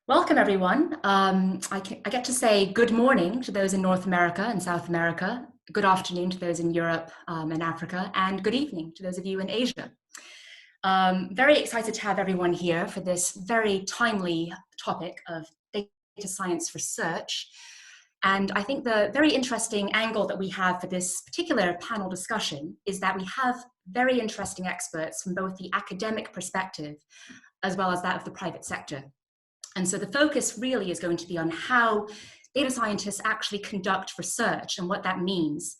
Welcome, everyone. I get to say good morning to those in North America and South America, good afternoon to those in Europe and Africa, and good evening to those of you in Asia. Very excited to have everyone here for this very timely topic of data science research. And I think the very interesting angle that we have for this particular panel discussion is that we have very interesting experts from both the academic perspective as well as that of the private sector. And so the focus really is going to be on how data scientists actually conduct research and what that means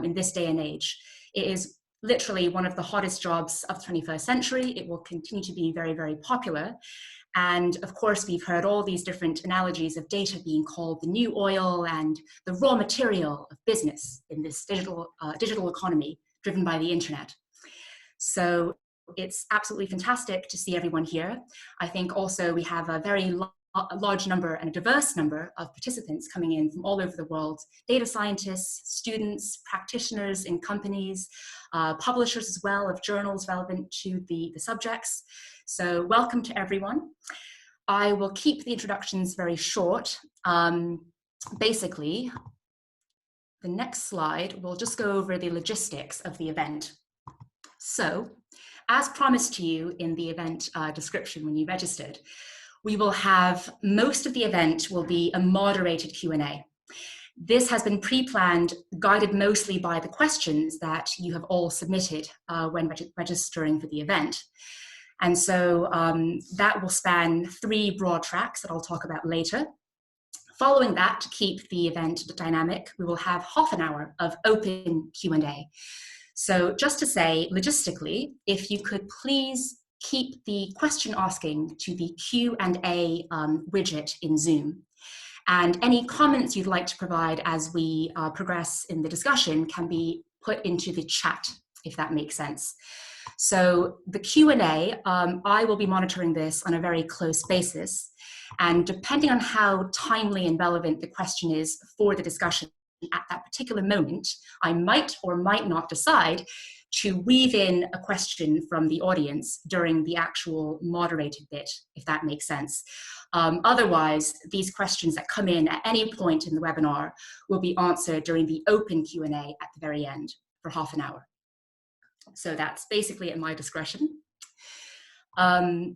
in this day and age. It is literally one of the hottest jobs of the 21st century. It will continue to be very, very popular. And of course, we've heard all these different analogies of data being called the new oil and the raw material of business in this digital economy driven by the internet. So it's absolutely fantastic to see everyone here. I think also we have a very large number and a diverse number of participants coming in from all over the world, data scientists, students, practitioners in companies, publishers as well of journals relevant to the subjects. So welcome to everyone. I will keep the introductions very short. Basically, the next slide, we'll just go over the logistics of the event. So, as promised to you in the event description when you registered, we will have most of the event will be a moderated Q&A. This has been pre-planned, guided mostly by the questions that you have all submitted when registering for the event. And so that will span 3 broad tracks that I'll talk about later. Following that, to keep the event dynamic, we will have half an hour of open Q&A. So just to say, logistically, if you could please keep the question asking to the Q&A widget in Zoom. And any comments you'd like to provide as we progress in the discussion can be put into the chat, if that makes sense. So the Q&A, I will be monitoring this on a very close basis. And depending on how timely and relevant the question is for the discussion at that particular moment, I might or might not decide to weave in a question from the audience during the actual moderated bit, if that makes sense. Otherwise, these questions that come in at any point in the webinar will be answered during the open Q&A at the very end for half an hour. So that's basically at my discretion. There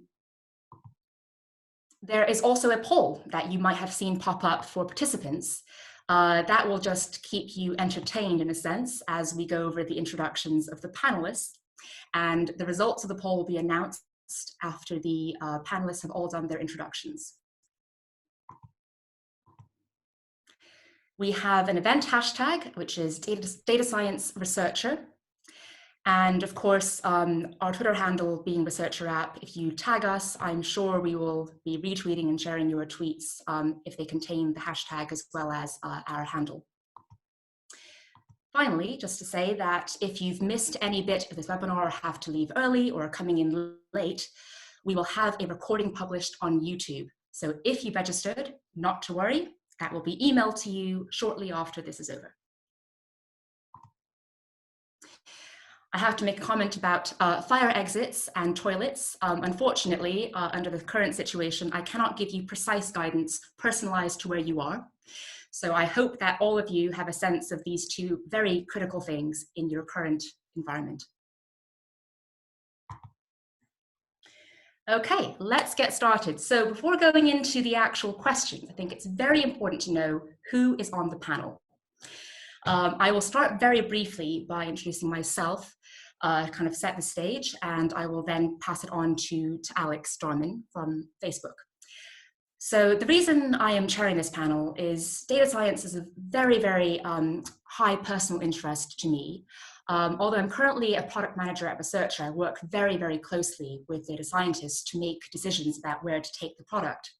is also a poll that you might have seen pop up for participants. That will just keep you entertained in a sense as we go over the introductions of the panelists, and the results of the poll will be announced after the panelists have all done their introductions. We have an event hashtag, which is data science researcher. And of course, our Twitter handle being Researcher App, if you tag us, I'm sure we will be retweeting and sharing your tweets if they contain the hashtag as well as our handle. Finally, just to say that if you've missed any bit of this webinar or have to leave early or are coming in late, we will have a recording published on YouTube. So if you registered, not to worry, that will be emailed to you shortly after this is over. I have to make a comment about fire exits and toilets. Unfortunately, under the current situation, I cannot give you precise guidance personalized to where you are. So I hope that all of you have a sense of these 2 very critical things in your current environment. Okay, let's get started. So before going into the actual questions, I think it's very important to know who is on the panel. I will start very briefly by introducing myself, kind of set the stage, and I will then pass it on to Alex Dorman from Facebook. So the reason I am chairing this panel is data science is a very, very high personal interest to me. Although I'm currently a product manager at Researcher, I work very, very closely with data scientists to make decisions about where to take the product.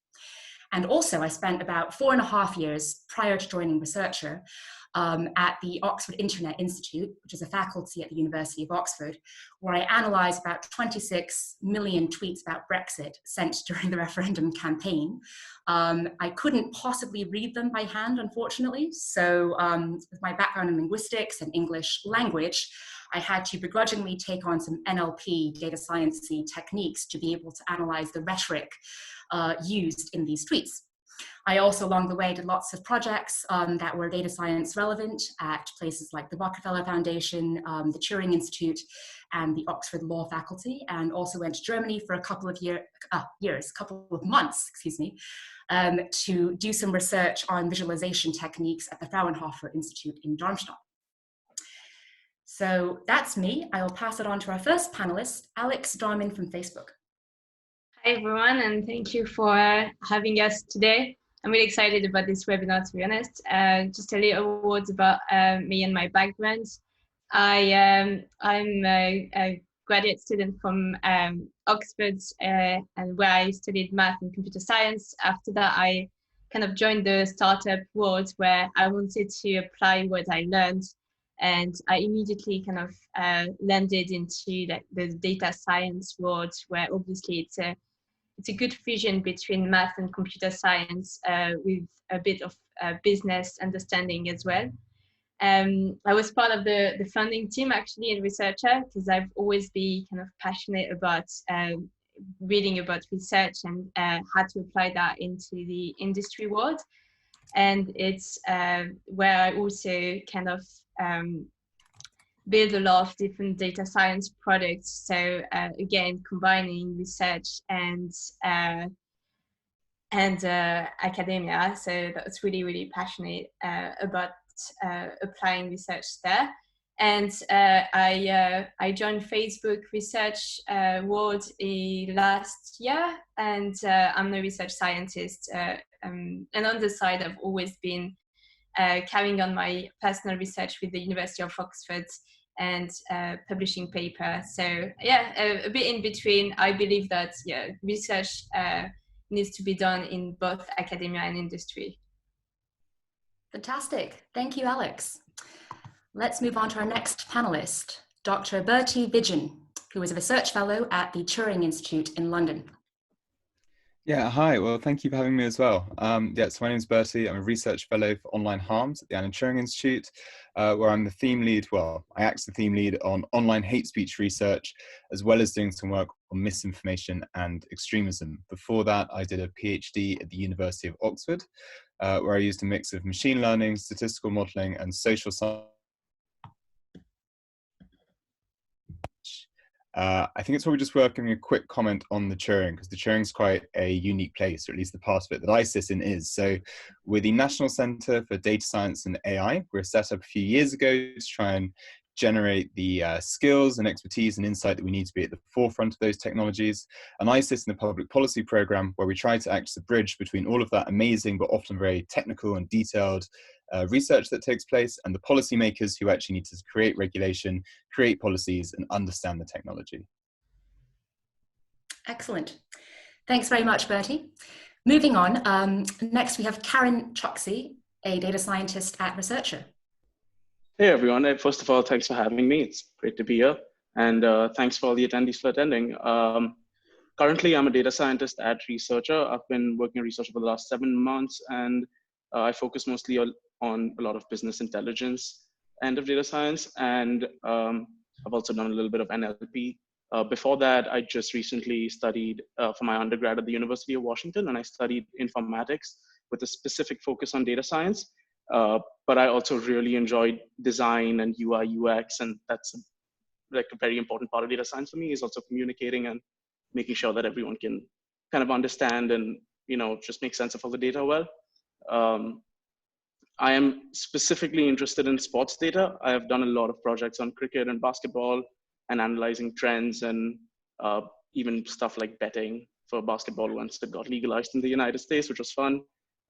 And also I spent about 4.5 years prior to joining Researcher at the Oxford Internet Institute, which is a faculty at the University of Oxford, where I analysed about 26 million tweets about Brexit sent during the referendum campaign. I couldn't possibly read them by hand, unfortunately. So with my background in linguistics and English language, I had to begrudgingly take on some NLP, data science-y techniques to be able to analyse the rhetoric used in these tweets. I also, along the way, did lots of projects that were data science relevant at places like the Rockefeller Foundation, the Turing Institute, and the Oxford Law Faculty, and also went to Germany for a couple of months, excuse me, to do some research on visualization techniques at the Fraunhofer Institute in Darmstadt. So that's me. I will pass it on to our first panelist, Alex Darman from Facebook. Hi, everyone, and thank you for having us today. I'm really excited about this webinar, to be honest. Just a little words about me and my background. I'm a graduate student from Oxford, and where I studied math and computer science. After that, I kind of joined the startup world where I wanted to apply what I learned. And I immediately kind of landed into the data science world, where obviously it's a good fusion between math and computer science with a bit of business understanding as well. I was part of the founding team actually and researcher, because I've always been kind of passionate about reading about research and how to apply that into the industry world. And it's where I also kind of build a lot of different data science products. So again, combining research and academia. So that's really, really passionate about applying research there. And I joined Facebook research world last year, and I'm a research scientist. And on the side, I've always been carrying on my personal research with the University of Oxford and publishing paper. So yeah, a bit in between. I believe that research needs to be done in both academia and industry. Fantastic. Thank you, Alex. Let's move on to our next panelist, Dr. Bertie Vidgen, who is a research fellow at the Turing Institute in London. Yeah, hi. Well, thank you for having me as well. So my name is Bertie. I'm a research fellow for online harms at the Turing Institute, where I'm the theme lead. Well, I act as the theme lead on online hate speech research, as well as doing some work on misinformation and extremism. Before that, I did a PhD at the University of Oxford, where I used a mix of machine learning, statistical modeling, and social science. I think it's probably just worth giving a quick comment on the Turing, because the Turing's quite a unique place, or at least the part of it that I sit in is. So we're the National Centre for Data Science and AI. We were set up a few years ago to try and generate the skills and expertise and insight that we need to be at the forefront of those technologies. And I sit in the public policy programme, where we try to act as a bridge between all of that amazing but often very technical and detailed research that takes place and the policymakers who actually need to create regulation, create policies, and understand the technology. Excellent. Thanks very much, Bertie. Moving on, next we have Karen Choksi, a data scientist at Researcher. Hey everyone, first of all, thanks for having me. It's great to be here. And thanks for all the attendees for attending. Currently, I'm a data scientist at Researcher. I've been working in research for the last 7 months, and I focus mostly on a lot of business intelligence end of data science. And I've also done a little bit of NLP. Before that, I just recently studied for my undergrad at the University of Washington, and I studied informatics with a specific focus on data science. But I also really enjoyed design and UI UX, and that's like a very important part of data science for me, is also communicating and making sure that everyone can kind of understand and just make sense of all the data well. I am specifically interested in sports data. I have done a lot of projects on cricket and basketball and analyzing trends, and even stuff like betting for basketball once it got legalized in the United States, which was fun.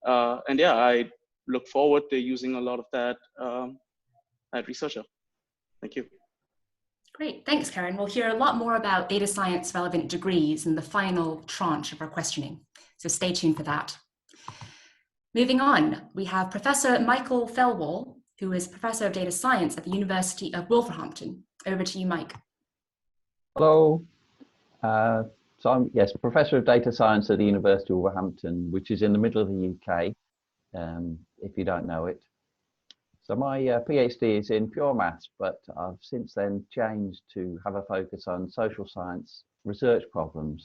And yeah, I look forward to using a lot of that at Researcher. Thank you. Great, thanks, Karen. We'll hear a lot more about data science relevant degrees in the final tranche of our questioning, so stay tuned for that. Moving on, we have Professor Michael Fellwall, who is Professor of Data Science at the University of Wolverhampton. Over to you, Mike. Hello. So I'm, yes, Professor of Data Science at the University of Wolverhampton, which is in the middle of the UK, if you don't know it. So my PhD is in pure maths, but I've since then changed to have a focus on social science research problems.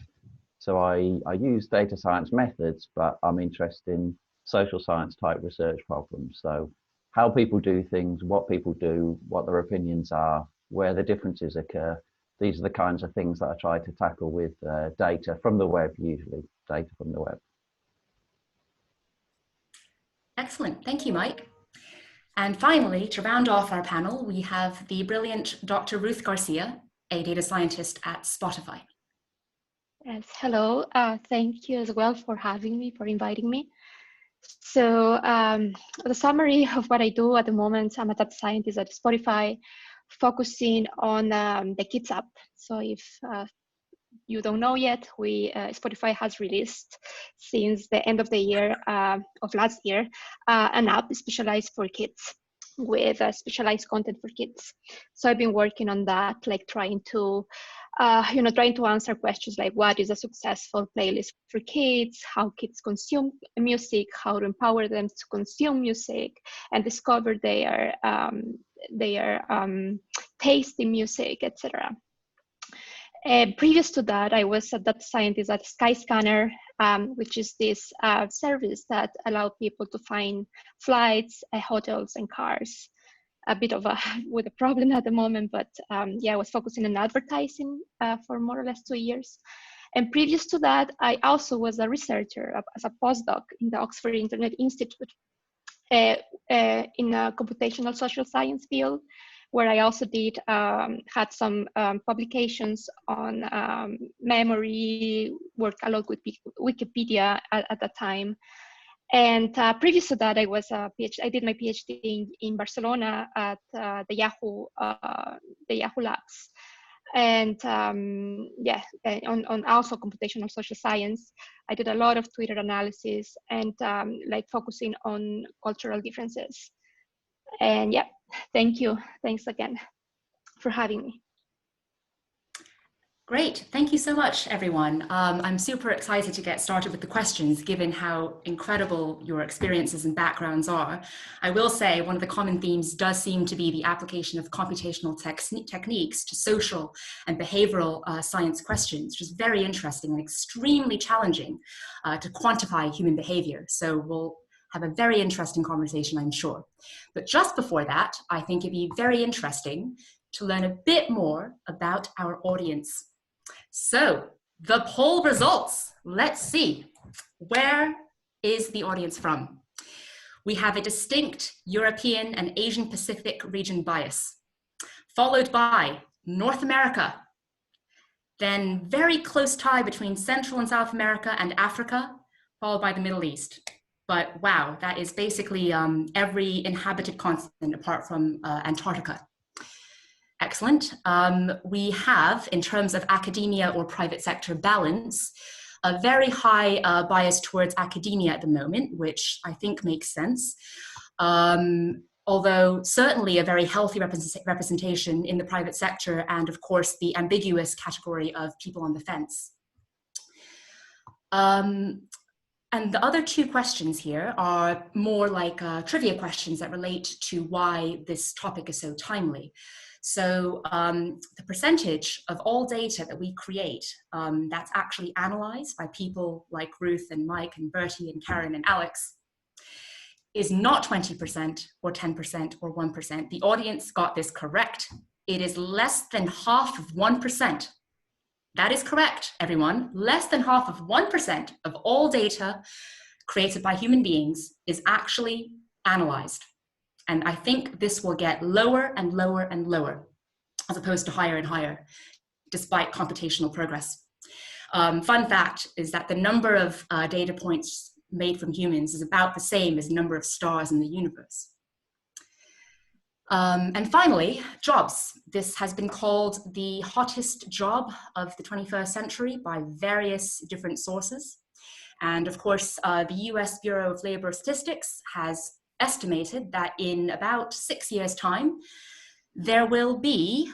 So I use data science methods, but I'm interested in social science type research problems. So how people do things, what people do, what their opinions are, where the differences occur. These are the kinds of things that I try to tackle with data from the web, usually data from the web. Excellent, thank you, Mike. And finally, to round off our panel, we have the brilliant Dr. Ruth Garcia, a data scientist at Spotify. Yes, hello. Thank you as well for having me, for inviting me. So the summary of what I do at the moment, I'm a data scientist at Spotify, focusing on the Kids app. So if you don't know yet, Spotify has released since the end of the year, of last year, an app specialized for kids with specialized content for kids. So I've been working on that, like trying to answer questions like what is a successful playlist for kids, how kids consume music, how to empower them to consume music and discover their taste in music, etc. Previous to that, I was a data scientist at Skyscanner, which is this service that allows people to find flights, hotels, and cars. A bit of with a problem at the moment, but yeah, I was focusing on advertising for more or less 2 years. And previous to that, I also was a researcher as a postdoc in the Oxford Internet Institute in a computational social science field, where I also had some publications on memory, worked a lot with Wikipedia at that time. And previous to that, I did my PhD in Barcelona at the Yahoo Labs. And yeah, on also computational social science. I did a lot of Twitter analysis and like focusing on cultural differences. And yeah, thank you. Thanks again for having me. Great, thank you so much, everyone. I'm super excited to get started with the questions, given how incredible your experiences and backgrounds are. I will say one of the common themes does seem to be the application of computational techniques to social and behavioral science questions, which is very interesting and extremely challenging to quantify human behavior. So we'll have a very interesting conversation, I'm sure. But just before that, I think it'd be very interesting to learn a bit more about our audience. So the poll results, let's see, where is the audience from? We have a distinct European and Asian Pacific region bias, followed by North America, then very close tie between Central and South America and Africa, followed by the Middle East. But wow, that is basically every inhabited continent apart from Antarctica. Excellent. We have, in terms of academia or private sector balance, a very high bias towards academia at the moment, which I think makes sense. Although certainly a very healthy representation in the private sector and of course the ambiguous category of people on the fence. And the other two questions here are more like trivia questions that relate to why this topic is so timely. So the percentage of all data that we create that's actually analyzed by people like Ruth and Mike and Bertie and Karen and Alex is not 20% or 10% or 1%. The audience got this correct. It is less than half of 1%. That is correct, everyone. Less than half of 1% of all data created by human beings is actually analyzed. And I think this will get lower and lower and lower, as opposed to higher and higher, despite computational progress. Fun fact is that the number of data points made from humans is about the same as the number of stars in the universe. And finally, jobs. This has been called the hottest job of the 21st century by various different sources. And of course, the US Bureau of Labor Statistics has estimated that in about 6 years' time, there will be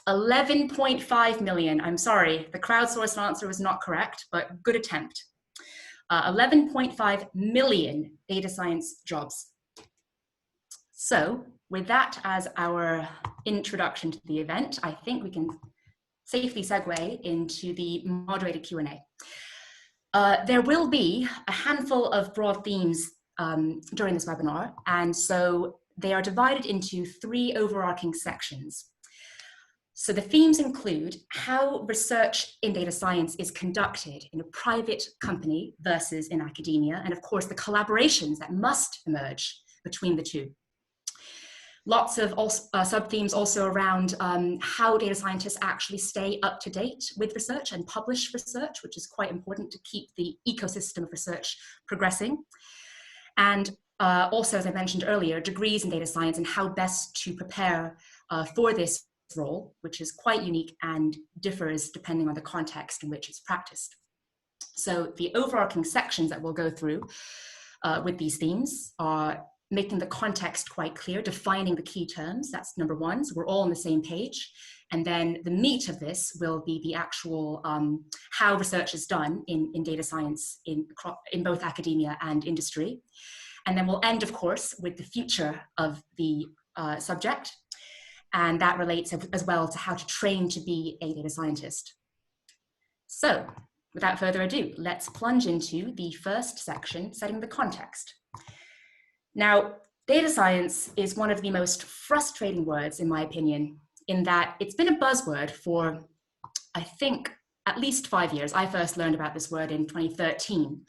11.5 million. I'm sorry, the crowdsourced answer was not correct, but good attempt. 11.5 million data science jobs. So with that as our introduction to the event, I think we can safely segue into the moderator Q&A. There will be a handful of broad themes during this webinar, and so they are divided into 3 overarching sections. So the themes include how research in data science is conducted in a private company versus in academia, and of course the collaborations that must emerge between the two. Lots of sub-themes also around how data scientists actually stay up to date with research and publish research, which is quite important to keep the ecosystem of research progressing. And also, as I mentioned earlier, degrees in data science and how best to prepare for this role, which is quite unique and differs depending on the context in which it's practiced. So the overarching sections that we'll go through with these themes are making the context quite clear, defining the key terms. That's number 1, so we're all on the same page. And then the meat of this will be the actual how research is done in data science in both academia and industry. And then we'll end, of course, with the future of the subject. And that relates as well to how to train to be a data scientist. So without further ado, let's plunge into the first section, setting the context. Now, data science is one of the most frustrating words, in my opinion, in that it's been a buzzword for, I think, at least 5 years. I first learned about this word in 2013.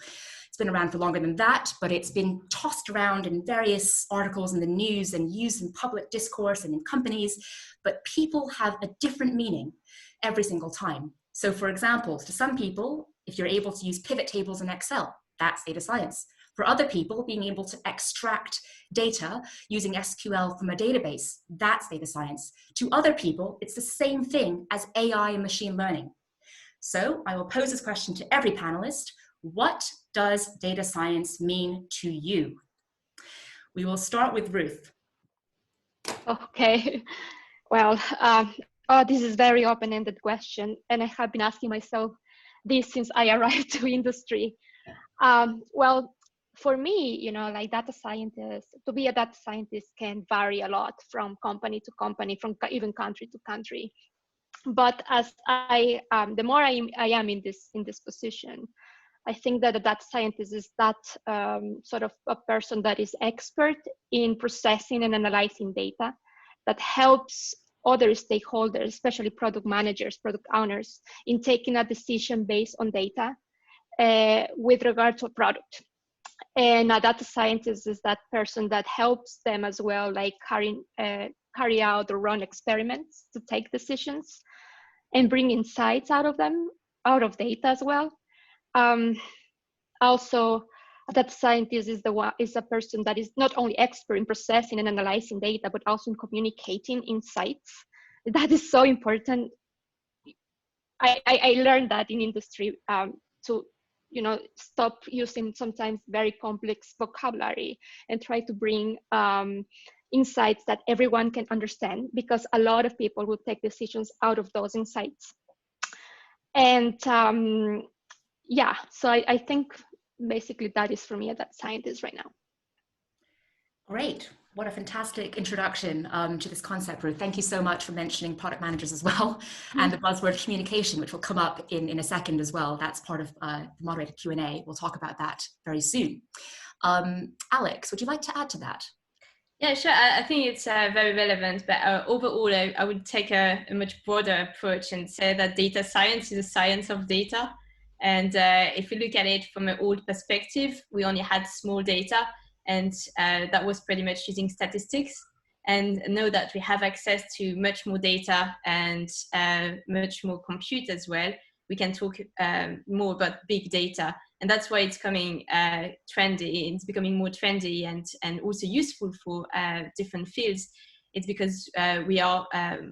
It's been around for longer than that, but it's been tossed around in various articles in the news and used in public discourse and in companies, but people have a different meaning every single time. So for example, to some people, if you're able to use pivot tables in Excel, that's data science. For other people, being able to extract data using SQL from a database, that's data science. To other people, it's the same thing as AI and machine learning. So I will pose this question to every panelist. What does data science mean to you? We will start with Ruth. Okay, well, this is a very open-ended question, and I have been asking myself this since I arrived to industry. Well, for me, you know, like data scientist, to be a data scientist can vary a lot from company to company, from even country to country. But as the more I am in this position, I think that a data scientist is that sort of a person that is expert in processing and analyzing data, that helps other stakeholders, especially product managers, product owners, in taking a decision based on data with regard to a product. And a data scientist is that person that helps them as well, like carry out or run experiments to take decisions and bring insights out of them, out of data as well. Also, a data scientist is a person that is not only expert in processing and analyzing data, but also in communicating insights. That is so important. I learned that in industry to, you know, stop using sometimes very complex vocabulary and try to bring insights that everyone can understand, because a lot of people will take decisions out of those insights. And yeah, so I think basically that is for me a data scientist right now. Great. What a fantastic introduction to this concept, Ruth. Thank you so much for mentioning product managers as well, and the buzzword communication, which will come up in a second as well. That's part of the moderator Q&A. We'll talk about that very soon. Alex, would you like to add to that? Yeah, sure. I think it's very relevant, but overall, I would take a much broader approach and say that data science is a science of data. And if you look at it from an old perspective, we only had small data, and that was pretty much using statistics. And know that we have access to much more data and much more compute as well. We can talk more about big data, and that's why it's coming trendy. It's becoming more trendy and also useful for different fields. It's because we are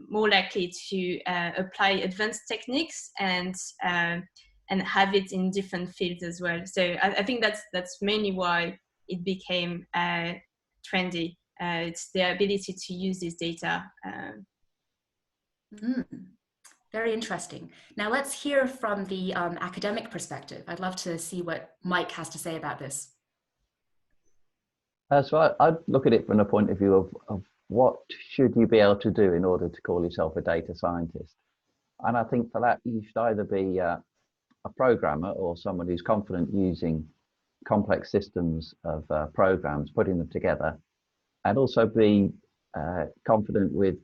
more likely to apply advanced techniques and have it in different fields as well. So I think that's mainly why it became trendy. It's the ability to use this data. Mm, very interesting. Now let's hear from the academic perspective. I'd love to see what Mike has to say about this. So I'd look at it from the point of view of what should you be able to do in order to call yourself a data scientist. And I think for that, you should either be a programmer or someone who's confident using complex systems of programs, putting them together, and also be confident with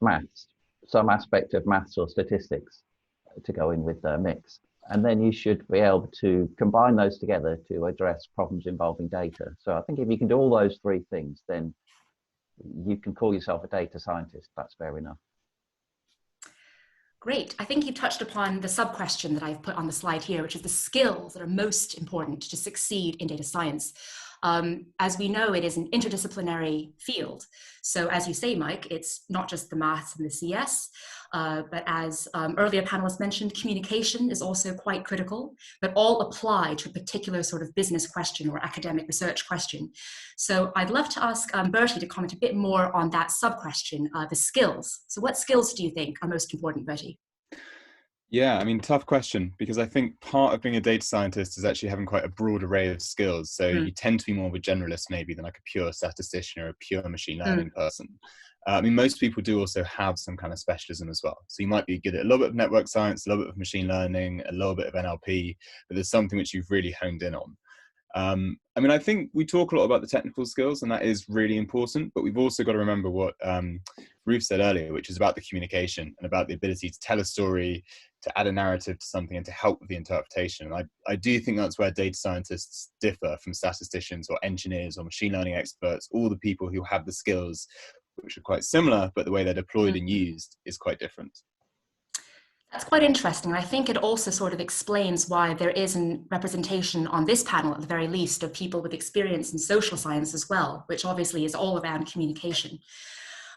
maths, some aspect of maths or statistics to go in with the mix. And then you should be able to combine those together to address problems involving data. So I think if you can do all those three things, then you can call yourself a data scientist. That's fair enough. Great. I think you touched upon the sub-question that I've put on the slide here, which is the skills that are most important to succeed in data science. As we know, it is an interdisciplinary field. So as you say, Mike, it's not just the maths and the CS, but as earlier panelists mentioned, communication is also quite critical, but all apply to a particular sort of business question or academic research question. So I'd love to ask Bertie to comment a bit more on that sub-question, the skills. So what skills do you think are most important, Bertie? Yeah, I mean, tough question, because I think part of being a data scientist is actually having quite a broad array of skills. So you tend to be more of a generalist maybe than like a pure statistician or a pure machine learning person. I mean, most people do also have some kind of specialism as well. So you might be good at a little bit of network science, a little bit of machine learning, a little bit of NLP, but there's something which you've really honed in on. I mean, I think we talk a lot about the technical skills, and that is really important, but we've also got to remember what Ruth said earlier, which is about the communication and about the ability to tell a story, to add a narrative to something, and to help with the interpretation. And I do think that's where data scientists differ from statisticians or engineers or machine learning experts, all the people who have the skills which are quite similar, but the way they're deployed and used is quite different. That's quite interesting. I think it also sort of explains why there isn't representation on this panel, at the very least, of people with experience in social science as well, which obviously is all around communication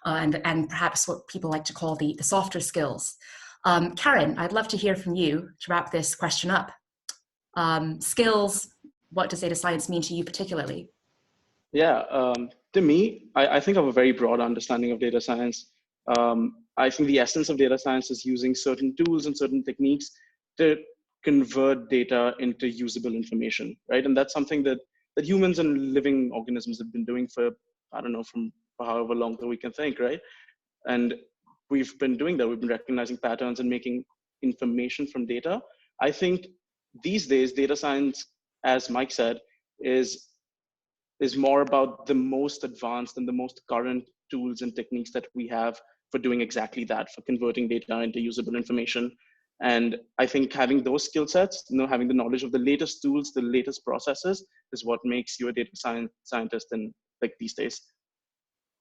and perhaps what people like to call the softer skills. Karen, I'd love to hear from you to wrap this question up. Skills, what does data science mean to you particularly? Yeah, to me, I think I have a very broad understanding of data science. I think the essence of data science is using certain tools and certain techniques to convert data into usable information, right? And that's something that humans and living organisms have been doing for, I don't know, from however long that we can think, right? And we've been doing that. We've been recognizing patterns and making information from data. I think these days, data science, as Mike said, is more about the most advanced and the most current tools and techniques that we have for doing exactly that, for converting data into usable information. And I think having those skill sets, having the knowledge of the latest tools, the latest processes, is what makes you a data scientist in like these days.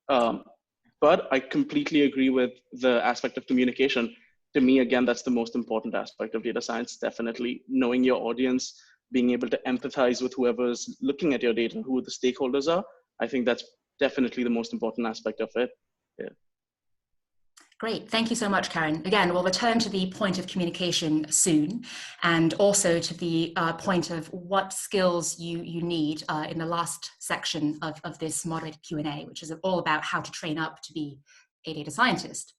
But I completely agree with the aspect of communication. To me, again, that's the most important aspect of data science, definitely. Knowing your audience, being able to empathize with whoever's looking at your data, who the stakeholders are. I think that's definitely the most important aspect of it. Yeah. Great, thank you so much, Karen. Again, we'll return to the point of communication soon, and also to the point of what skills you need in the last section of this moderated Q&A, which is all about how to train up to be a data scientist.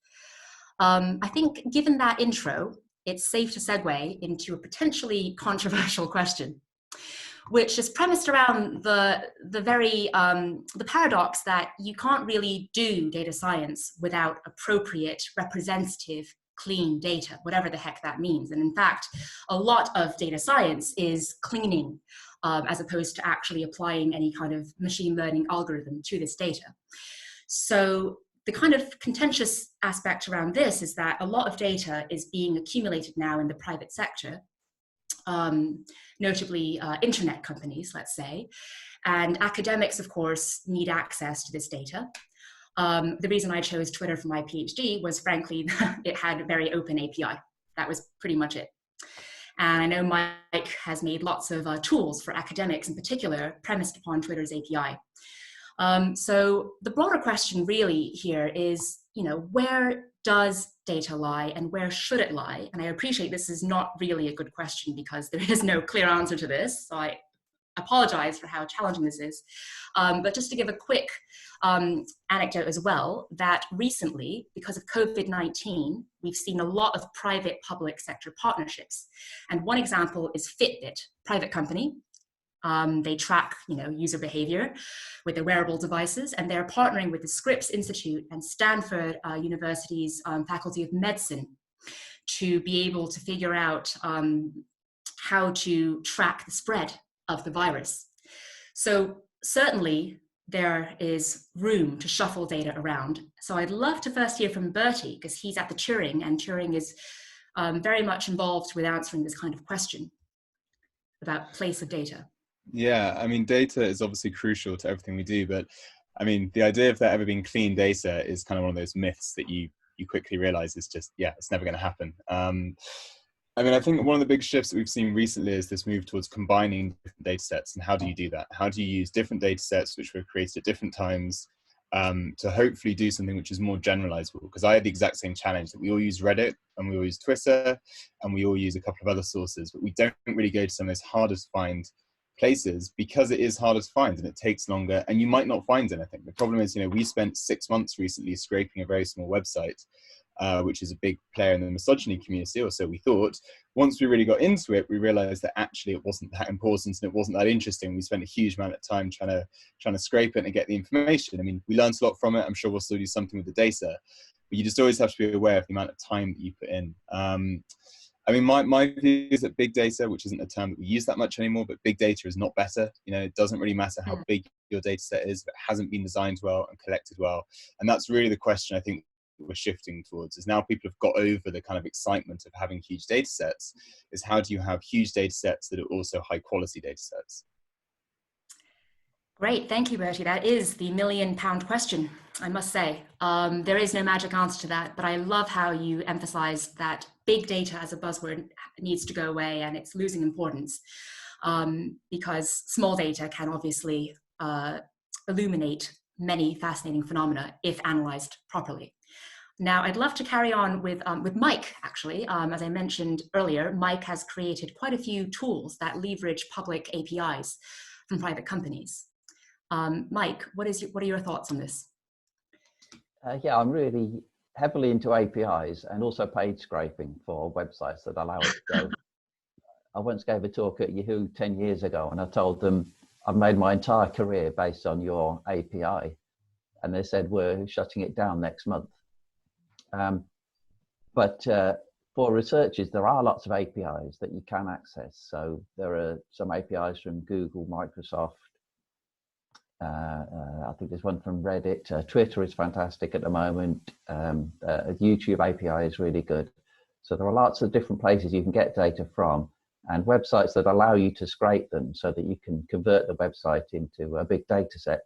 I think given that intro, it's safe to segue into a potentially controversial question, which is premised around the paradox that you can't really do data science without appropriate, representative, clean data, whatever the heck that means. And in fact, a lot of data science is cleaning as opposed to actually applying any kind of machine learning algorithm to this data. So the kind of contentious aspect around this is that a lot of data is being accumulated now in the private sector, notably internet companies, let's say, and academics, of course, need access to this data. The reason I chose Twitter for my PhD was, frankly, it had a very open API. That was pretty much it. And I know Mike has made lots of tools for academics in particular, premised upon Twitter's API. So the broader question really here is, where does data lie and where should it lie? And I appreciate this is not really a good question because there is no clear answer to this. So apologize for how challenging this is. But just to give a quick anecdote as well, that recently, because of COVID-19, we've seen a lot of private public sector partnerships. And one example is Fitbit, private company. They track, user behavior with their wearable devices, and they're partnering with the Scripps Institute and Stanford University's Faculty of Medicine to be able to figure out how to track the spread of the virus. So certainly there is room to shuffle data around. So I'd love to first hear from Bertie, because he's at the Turing, and Turing is very much involved with answering this kind of question about place of data. Yeah, I mean, data is obviously crucial to everything we do, but I mean, the idea of there ever being clean data is kind of one of those myths that you quickly realize is just, yeah, it's never going to happen. I mean, I think one of the big shifts that we've seen recently is this move towards combining different data sets. And how do you do that? How do you use different data sets which were created at different times to hopefully do something which is more generalizable? Because I had the exact same challenge that we all use Reddit and we all use Twitter and we all use a couple of other sources, but we don't really go to some of those hardest to find places because it is harder to find and it takes longer and you might not find anything. The problem is, we spent 6 months recently scraping a very small website, which is a big player in the misogyny community, or so we thought. Once we really got into it, we realized that actually it wasn't that important and it wasn't that interesting. We spent a huge amount of time trying to scrape it and get the information. I mean, we learned a lot from it. I'm sure we'll still do something with the data, but you just always have to be aware of the amount of time that you put in. I mean, my view is that big data, which isn't a term that we use that much anymore, but big data is not better. It doesn't really matter how big your data set is if it hasn't been designed well and collected well. And that's really the question I think we're shifting towards, is now people have got over the kind of excitement of having huge data sets, is how do you have huge data sets that are also high quality data sets? Great, thank you, Bertie. That is the £1 million question, I must say. There is no magic answer to that, but I love how you emphasized that big data as a buzzword needs to go away and it's losing importance because small data can obviously illuminate many fascinating phenomena if analyzed properly. Now, I'd love to carry on with Mike, actually. As I mentioned earlier, Mike has created quite a few tools that leverage public APIs from private companies. Mike, what are your thoughts on this? Yeah, I'm really heavily into APIs and also page scraping for websites that allow it. So I once gave a talk at Yahoo 10 years ago and I told them I've made my entire career based on your API. And they said, we're shutting it down next month. But for researchers, there are lots of APIs that you can access. So there are some APIs from Google, Microsoft. I think there's one from Reddit. Twitter is fantastic at the moment. YouTube API is really good. So there are lots of different places you can get data from and websites that allow you to scrape them so that you can convert the website into a big data set.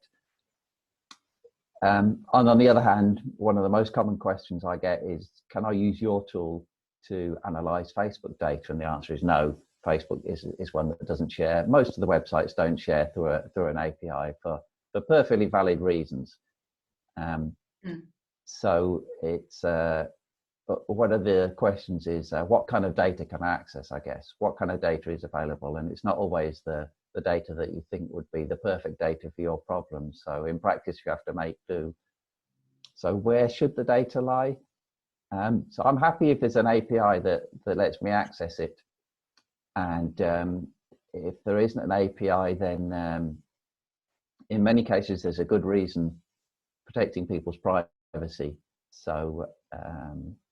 And on the other hand, one of the most common questions I get is, can I use your tool to analyze Facebook data? And the answer is no. Facebook is one that doesn't share. Most of the websites don't share through an API for perfectly valid reasons. So it's but one of the questions is what kind of data can I access, I guess? What kind of data is available? And it's not always the data that you think would be the perfect data for your problem. So in practice, you have to make do. So where should the data lie? So I'm happy if there's an API that lets me access it. And if there isn't an API, then in many cases, there's a good reason protecting people's privacy. So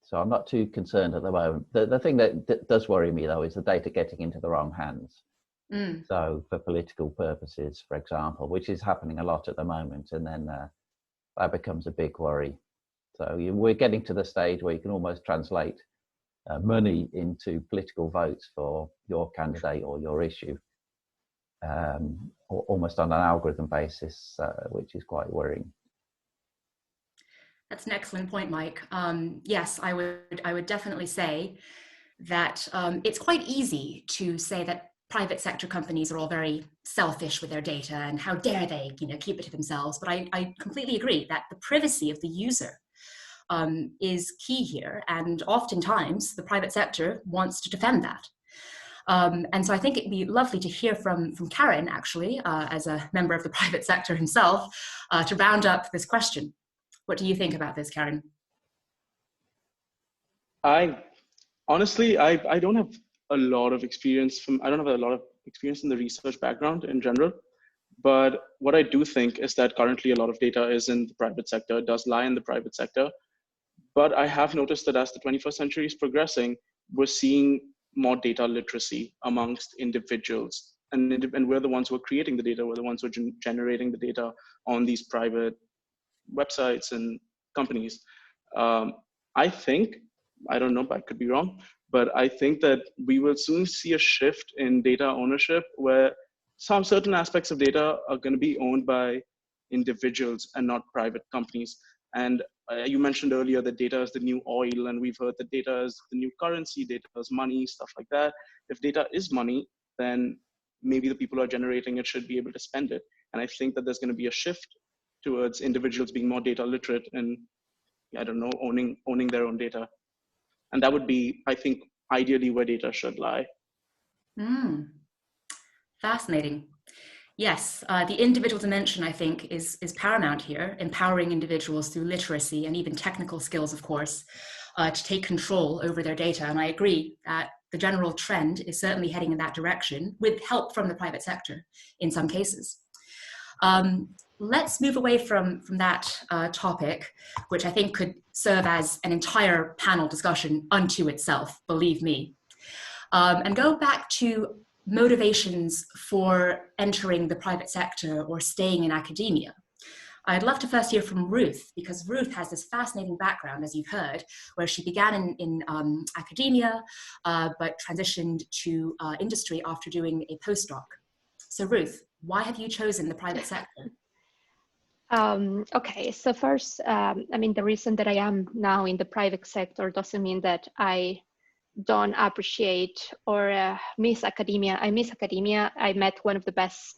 so I'm not too concerned at the moment. The thing that does worry me, though, is the data getting into the wrong hands. So for political purposes, for example, which is happening a lot at the moment, and then that becomes a big worry. So we're getting to the stage where you can almost translate money into political votes for your candidate or your issue, almost on an algorithm basis, which is quite worrying. That's an excellent point, Mike. Yes, I would definitely say that it's quite easy to say that private sector companies are all very selfish with their data and how dare they, keep it to themselves. But I completely agree that the privacy of the user is key here, and oftentimes the private sector wants to defend that. And so I think it'd be lovely to hear from Karen, actually, as a member of the private sector himself, to round up this question. What do you think about this, Karen? Honestly, I don't have a lot of experience I don't have a lot of experience in the research background in general. But what I do think is that currently a lot of data is in the private sector, it does lie in the private sector. But I have noticed that as the 21st century is progressing, we're seeing more data literacy amongst individuals. And we're the ones who are creating the data, we're the ones who are generating the data on these private websites and companies. I think, I don't know, I could be wrong, but I think that we will soon see a shift in data ownership where some certain aspects of data are going to be owned by individuals and not private companies. And you mentioned earlier that data is the new oil, and we've heard that data is the new currency, data is money, stuff like that. If data is money, then maybe the people who are generating it should be able to spend it. And I think that there's going to be a shift towards individuals being more data literate and, I don't know, owning their own data. And that would be, I think, ideally where data should lie. Fascinating. Yes, the individual dimension, I think, is paramount here, empowering individuals through literacy and even technical skills, of course, to take control over their data. And I agree that the general trend is certainly heading in that direction, with help from the private sector in some cases. Let's move away from that topic, which I think could serve as an entire panel discussion unto itself, believe me, and go back to motivations for entering the private sector or staying in academia. I'd love to first hear from Ruth, because Ruth has this fascinating background, as you've heard, where she began in academia, but transitioned to industry after doing a postdoc. So Ruth, why have you chosen the private sector? Okay, so first, I mean, the reason that I am now in the private sector doesn't mean that I don't appreciate or miss academia. I miss academia. I met one of the best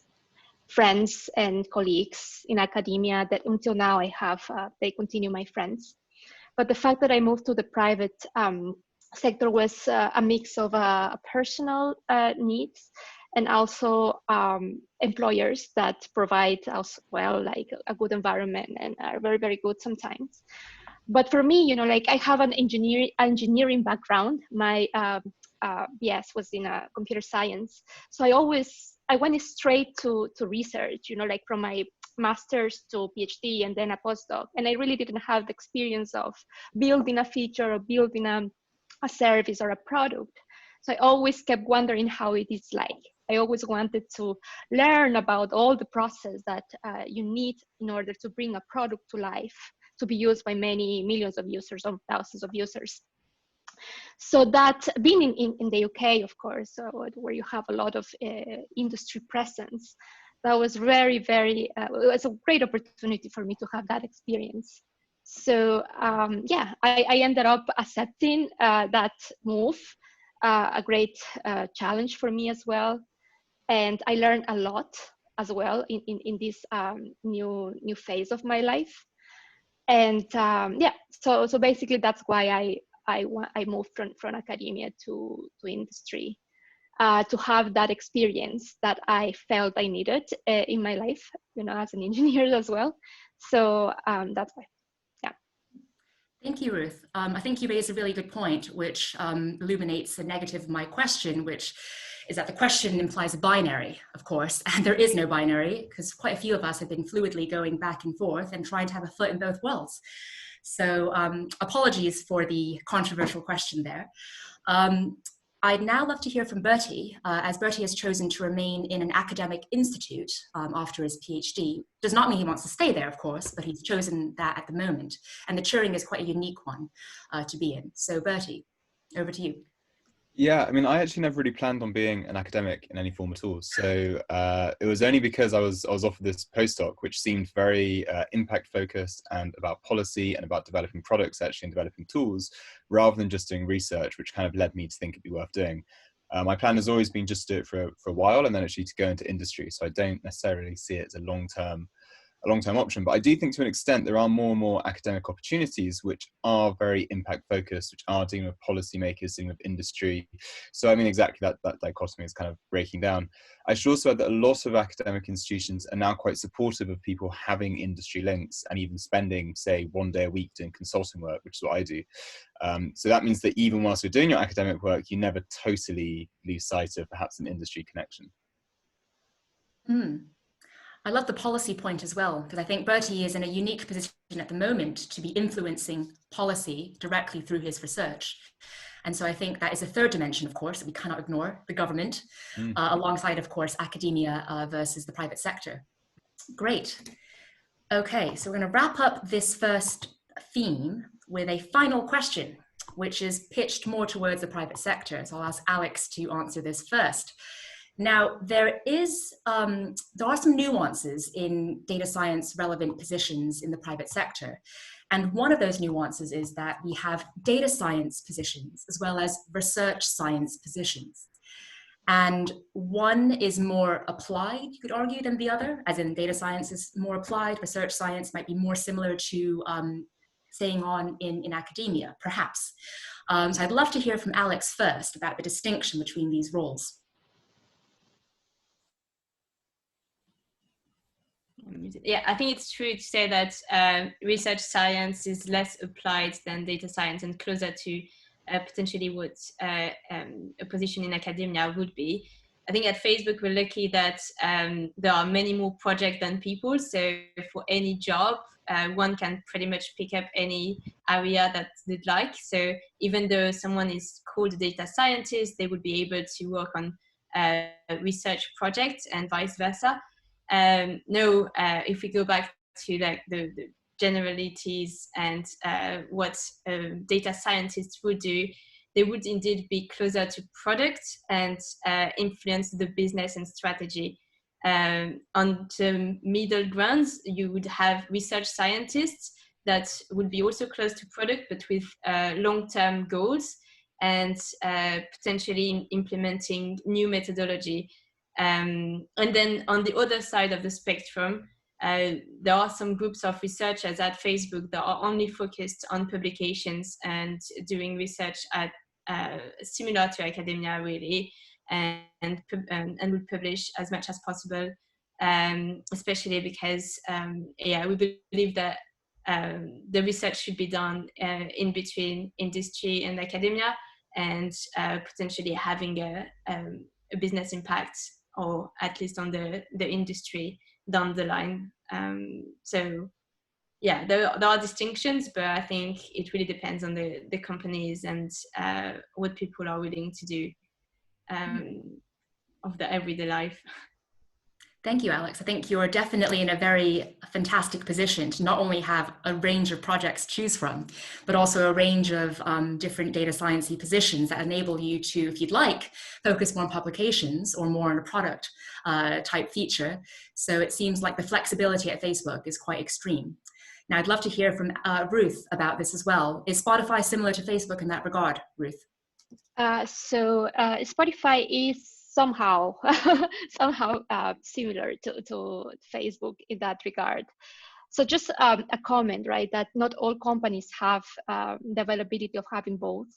friends and colleagues in academia that until now I have, they continue my friends. But the fact that I moved to the private sector was a mix of personal needs and also employers that provide as well, like a good environment and are very, very good sometimes. But for me, you know, like I have an engineering background. My BS was in computer science. So I went straight to research, you know, like from my master's to PhD and then a postdoc. And I really didn't have the experience of building a feature or building a service or a product. So I always kept wondering how it is like. I always wanted to learn about all the process that you need in order to bring a product to life, to be used by many millions of users or thousands of users. So that being in the UK, of course, where you have a lot of industry presence, that was very, very, it was a great opportunity for me to have that experience. So yeah, I ended up accepting that move, a great challenge for me as well. And I learned a lot as well in this new phase of my life. And yeah, so basically that's why I moved from academia to industry, to have that experience that I felt I needed in my life, you know, as an engineer as well. So that's why. Thank you, Ruth. I think you raised a really good point, which illuminates the negative of my question, which is that the question implies a binary, of course, and there is no binary, because quite a few of us have been fluidly going back and forth and trying to have a foot in both worlds. So apologies for the controversial question there. I'd now love to hear from Bertie, as Bertie has chosen to remain in an academic institute after his PhD. Does not mean he wants to stay there, of course, but he's chosen that at the moment. And the Turing is quite a unique one to be in. So Bertie, over to you. Yeah, I mean, I actually never really planned on being an academic in any form at all. So it was only because I was offered this postdoc, which seemed very impact focused and about policy and about developing products actually and developing tools, rather than just doing research, which kind of led me to think it'd be worth doing. My plan has always been just to do it for a while and then actually to go into industry. So I don't necessarily see it as a long-term a long-term option. But I do think to an extent there are more and more academic opportunities which are very impact focused, which are dealing with policymakers, dealing with industry. So I mean, exactly that dichotomy is kind of breaking down. I should also add that a lot of academic institutions are now quite supportive of people having industry links and even spending, say, 1 day a week doing consulting work, which is what I do. So that means that even whilst you're doing your academic work, you never totally lose sight of perhaps an industry connection. I love the policy point as well, because I think Bertie is in a unique position at the moment to be influencing policy directly through his research. And so I think that is a third dimension, of course, that we cannot ignore, the government, alongside, of course, academia versus the private sector. Great. Okay, so we're going to wrap up this first theme with a final question, which is pitched more towards the private sector. So I'll ask Alex to answer this first. Now, there are some nuances in data science relevant positions in the private sector. And one of those nuances is that we have data science positions as well as research science positions. And one is more applied, you could argue, than the other, as in data science is more applied, research science might be more similar to staying on in academia, perhaps. So I'd love to hear from Alex first about the distinction between these roles. Yeah, I think it's true to say that research science is less applied than data science and closer to potentially what a position in academia would be. I think at Facebook, we're lucky that there are many more projects than people. So for any job, one can pretty much pick up any area that they'd like. So even though someone is called a data scientist, they would be able to work on research projects and vice versa. If we go back to like the generalities and what data scientists would do, they would indeed be closer to product and influence the business and strategy. On the middle grounds, you would have research scientists that would be also close to product, but with long-term goals and potentially implementing new methodology. And then on the other side of the spectrum, there are some groups of researchers at Facebook that are only focused on publications and doing research at similar to academia, really, and will publish as much as possible, especially because, we believe that the research should be done in between industry and academia, and potentially having a business impact, or at least on the industry down the line. So yeah, there are distinctions, but I think it really depends on the companies and what people are willing to do of the everyday life. Thank you, Alex. I think you're definitely in a very fantastic position to not only have a range of projects to choose from, but also a range of different data science-y positions that enable you to, if you'd like, focus more on publications or more on a product type feature. So it seems like the flexibility at Facebook is quite extreme. Now, I'd love to hear from Ruth about this as well. Is Spotify similar to Facebook in that regard, Ruth? Spotify is somehow similar to Facebook in that regard. So just a comment, right, that not all companies have the availability of having both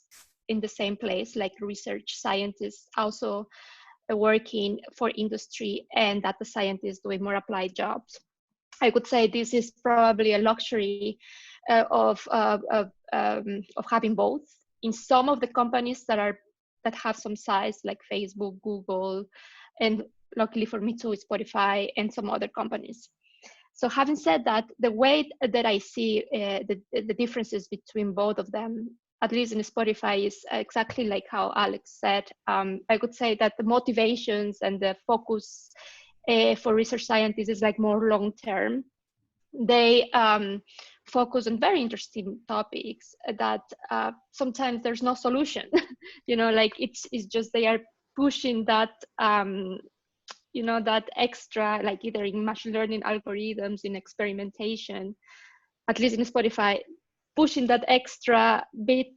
in the same place, like research scientists also working for industry and data scientists doing more applied jobs. I would say this is probably a luxury of having both. In some of the companies that have some size, like Facebook, Google, and luckily for me too, Spotify, and some other companies. So having said that, the way that I see the differences between both of them, at least in Spotify, is exactly like how Alex said. I would say that the motivations and the focus for research scientists is like more long-term. They focus on very interesting topics that sometimes there's no solution. Like it's just they are pushing that, that extra, like either in machine learning algorithms, in experimentation, at least in Spotify, pushing that extra bit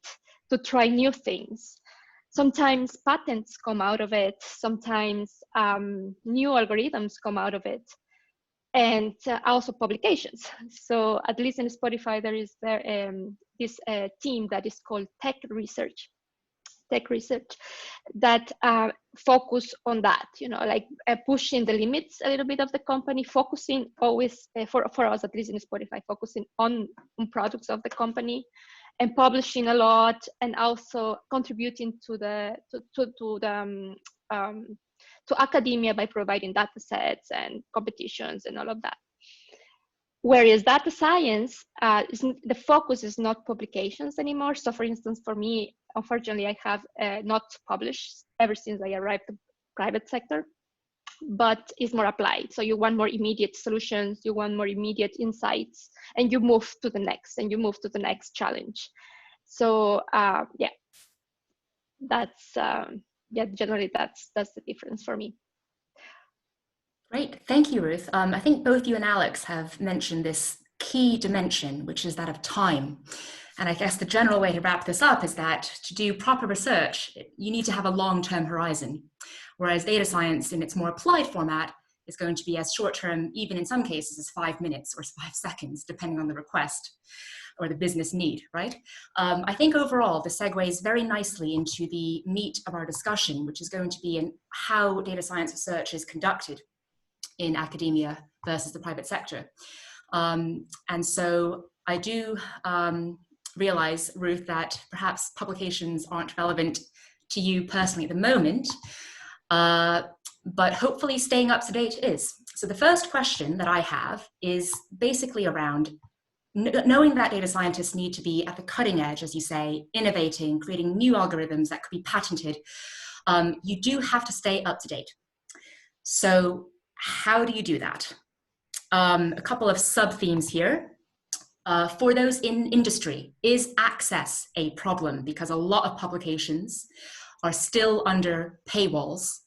to try new things. Sometimes patents come out of it. Sometimes new algorithms come out of it. and also publications. So at least in Spotify, there is this team that is called tech research that focus on that, like pushing the limits a little bit of the company, focusing always, for us, at least in Spotify, focusing on products of the company and publishing a lot, and also contributing to academia by providing data sets and competitions and all of that. Whereas data science, the focus is not publications anymore. So for instance, for me, unfortunately, I have not published ever since I arrived to private sector, but it's more applied. So you want more immediate solutions, you want more immediate insights, and you move to the next, challenge. So yeah, that's generally that's the difference for me. Great, thank you, Ruth. I think both you and Alex have mentioned this key dimension, which is that of time. And I guess the general way to wrap this up is that to do proper research, you need to have a long-term horizon, whereas data science in its more applied format is going to be as short-term, even in some cases, as 5 minutes or 5 seconds, depending on the request or the business need, right? I think overall, this segues very nicely into the meat of our discussion, which is going to be in how data science research is conducted in academia versus the private sector. And so I do realize, Ruth, that perhaps publications aren't relevant to you personally at the moment, but hopefully staying up to date is. So the first question that I have is basically around knowing that data scientists need to be at the cutting edge, as you say, innovating, creating new algorithms that could be patented. You do have to stay up to date. So how do you do that? A couple of sub-themes here. For those in industry, is access a problem? Because a lot of publications are still under paywalls,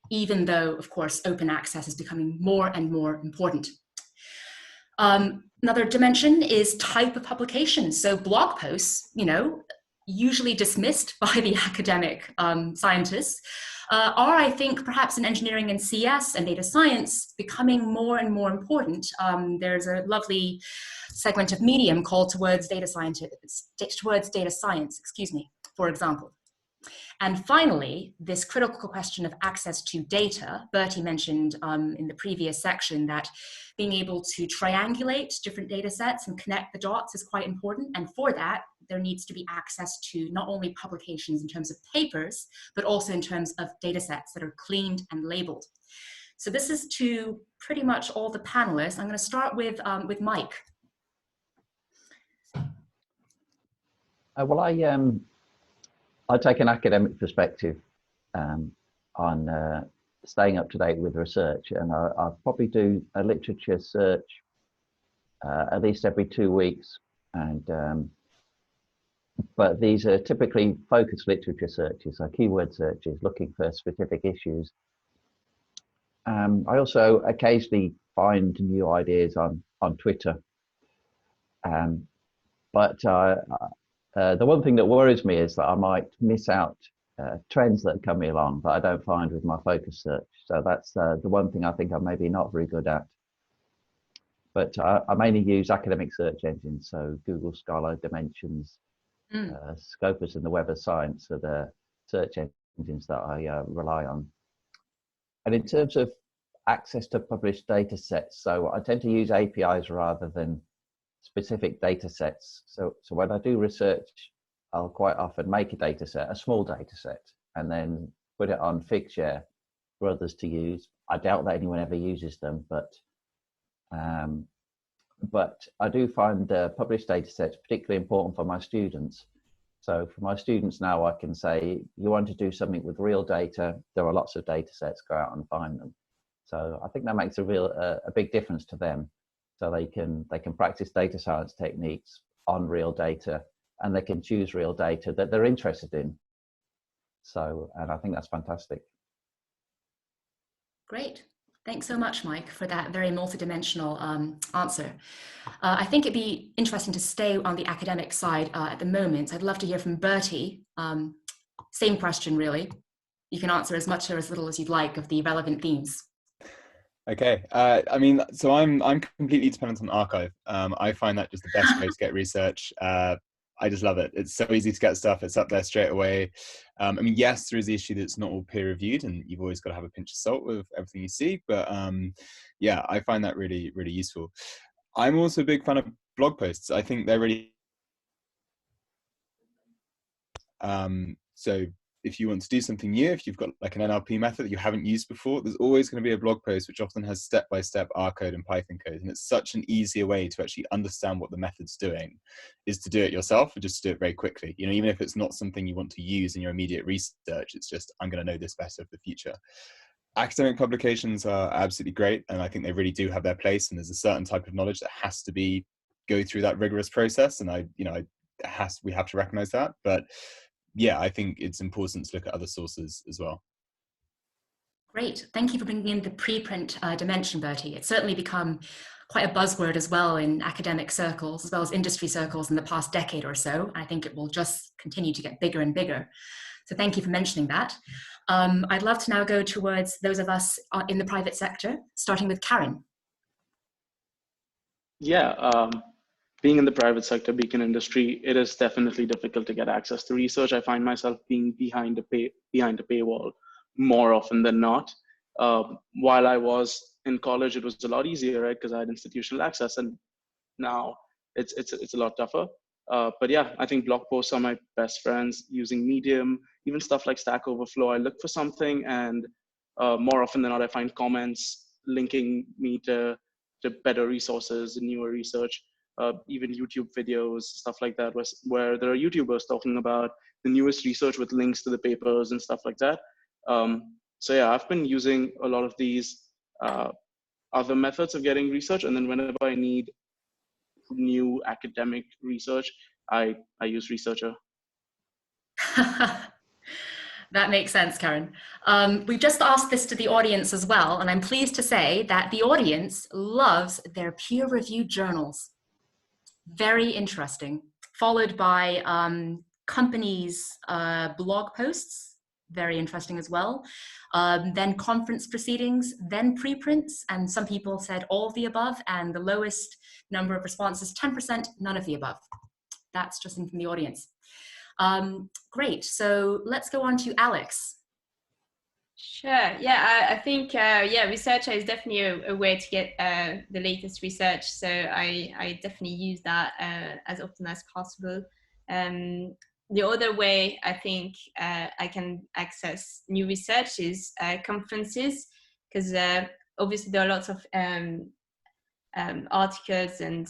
even though, of course, open access is becoming more and more important. Another dimension is type of publication. So blog posts, usually dismissed by the academic scientists, are, I think, perhaps in engineering and CS and data science becoming more and more important. There's a lovely segment of Medium called Towards Data Science, for example. And finally, this critical question of access to data. Bertie mentioned in the previous section that being able to triangulate different data sets and connect the dots is quite important. And for that, there needs to be access to not only publications in terms of papers, but also in terms of data sets that are cleaned and labeled. So this is to pretty much all the panelists. I'm going to start with Mike. Well, I take an academic perspective on staying up to date with research, and I probably do a literature search at least every 2 weeks, and but these are typically focused literature searches, so keyword searches, looking for specific issues. I also occasionally find new ideas on Twitter, but the one thing that worries me is that I might miss out trends that are coming along that I don't find with my focus search. So that's the one thing I think I'm maybe not very good at. But I mainly use academic search engines, so Google Scholar, Dimensions, Scopus, and the Web of Science are the search engines that I rely on. And in terms of access to published data sets, so I tend to use APIs rather than specific data sets. So when I do research, I'll quite often make a data set, a small data set, and then put it on Figshare for others to use. I doubt that anyone ever uses them, but I do find published data sets particularly important for my students. So for my students now, I can say, you want to do something with real data, there are lots of data sets, go out and find them. So I think that makes a big difference to them. So they can practice data science techniques on real data, and they can choose real data that they're interested in. So, and I think that's fantastic. Great. Thanks so much, Mike, for that very multidimensional answer. I think it'd be interesting to stay on the academic side at the moment. I'd love to hear from Bertie. Same question, really. You can answer as much or as little as you'd like of the relevant themes. Okay. I mean, so I'm completely dependent on archive. I find that just the best way to get research. I just love it. It's so easy to get stuff. It's up there straight away. I mean, yes, there is the issue that it's not all peer reviewed, and you've always got to have a pinch of salt with everything you see. But yeah, I find that really, really useful. I'm also a big fan of blog posts. I think they're really so if you want to do something new, if you've got like an NLP method that you haven't used before, there's always going to be a blog post which often has step-by-step R code and Python code. And it's such an easier way to actually understand what the method's doing, is to do it yourself or just do it very quickly. You know, even if it's not something you want to use in your immediate research, it's just, I'm going to know this better for the future. Academic publications are absolutely great, and I think they really do have their place, and there's a certain type of knowledge that has to go through that rigorous process, and we have to recognize that. But yeah, I think it's important to look at other sources as well. Great. Thank you for bringing in the preprint dimension, Bertie. It's certainly become quite a buzzword as well in academic circles, as well as industry circles in the past decade or so. I think it will just continue to get bigger and bigger. So thank you for mentioning that. I'd love to now go towards those of us in the private sector, starting with Karen. Yeah, being in the private sector, being in industry, it is definitely difficult to get access to research. I find myself being behind a paywall more often than not. While I was in college, it was a lot easier, right? Because I had institutional access, and now it's a lot tougher. But yeah, I think blog posts are my best friends. Using Medium, even stuff like Stack Overflow, I look for something, and more often than not, I find comments linking me to better resources and newer research. Even YouTube videos, stuff like that, where there are YouTubers talking about the newest research with links to the papers and stuff like that. So yeah, I've been using a lot of these other methods of getting research, and then whenever I need new academic research, I use Researcher. That makes sense, Karen. We've just asked this to the audience as well, and I'm pleased to say that the audience loves their peer-reviewed journals. Very interesting. Followed by companies' blog posts, very interesting as well. Then conference proceedings, then preprints, and some people said all of the above, and the lowest number of responses, 10%, none of the above. That's just in from the audience. Great, so let's go on to Alex. Sure. Yeah, I think Researcher is definitely a way to get the latest research. So I definitely use that as often as possible. The other way I think I can access new research is conferences, because obviously there are lots of articles and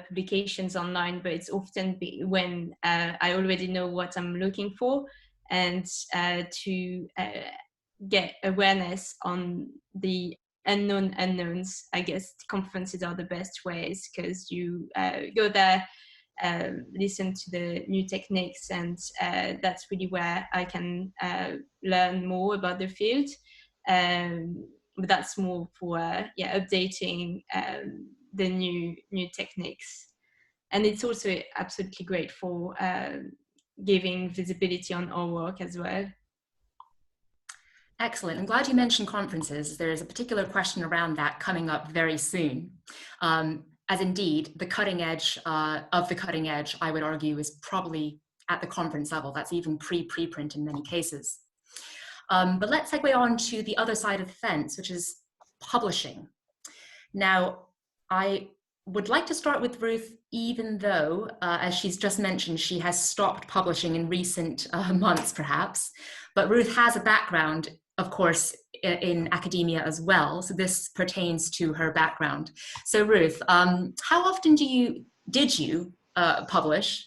publications online, but it's often when I already know what I'm looking for, and to get awareness on the unknown unknowns. I guess conferences are the best ways, because you go there, listen to the new techniques, and that's really where I can learn more about the field. But that's more for updating the new techniques, and it's also absolutely great for giving visibility on our work as well. Excellent. I'm glad you mentioned conferences. There is a particular question around that coming up very soon. As indeed, the cutting edge of the cutting edge, I would argue, is probably at the conference level. That's even pre-print in many cases. But let's segue on to the other side of the fence, which is publishing. Now, I would like to start with Ruth, even though, as she's just mentioned, she has stopped publishing in recent months, perhaps. But Ruth has a background, of course, in academia as well. So this pertains to her background. So Ruth, how often did you publish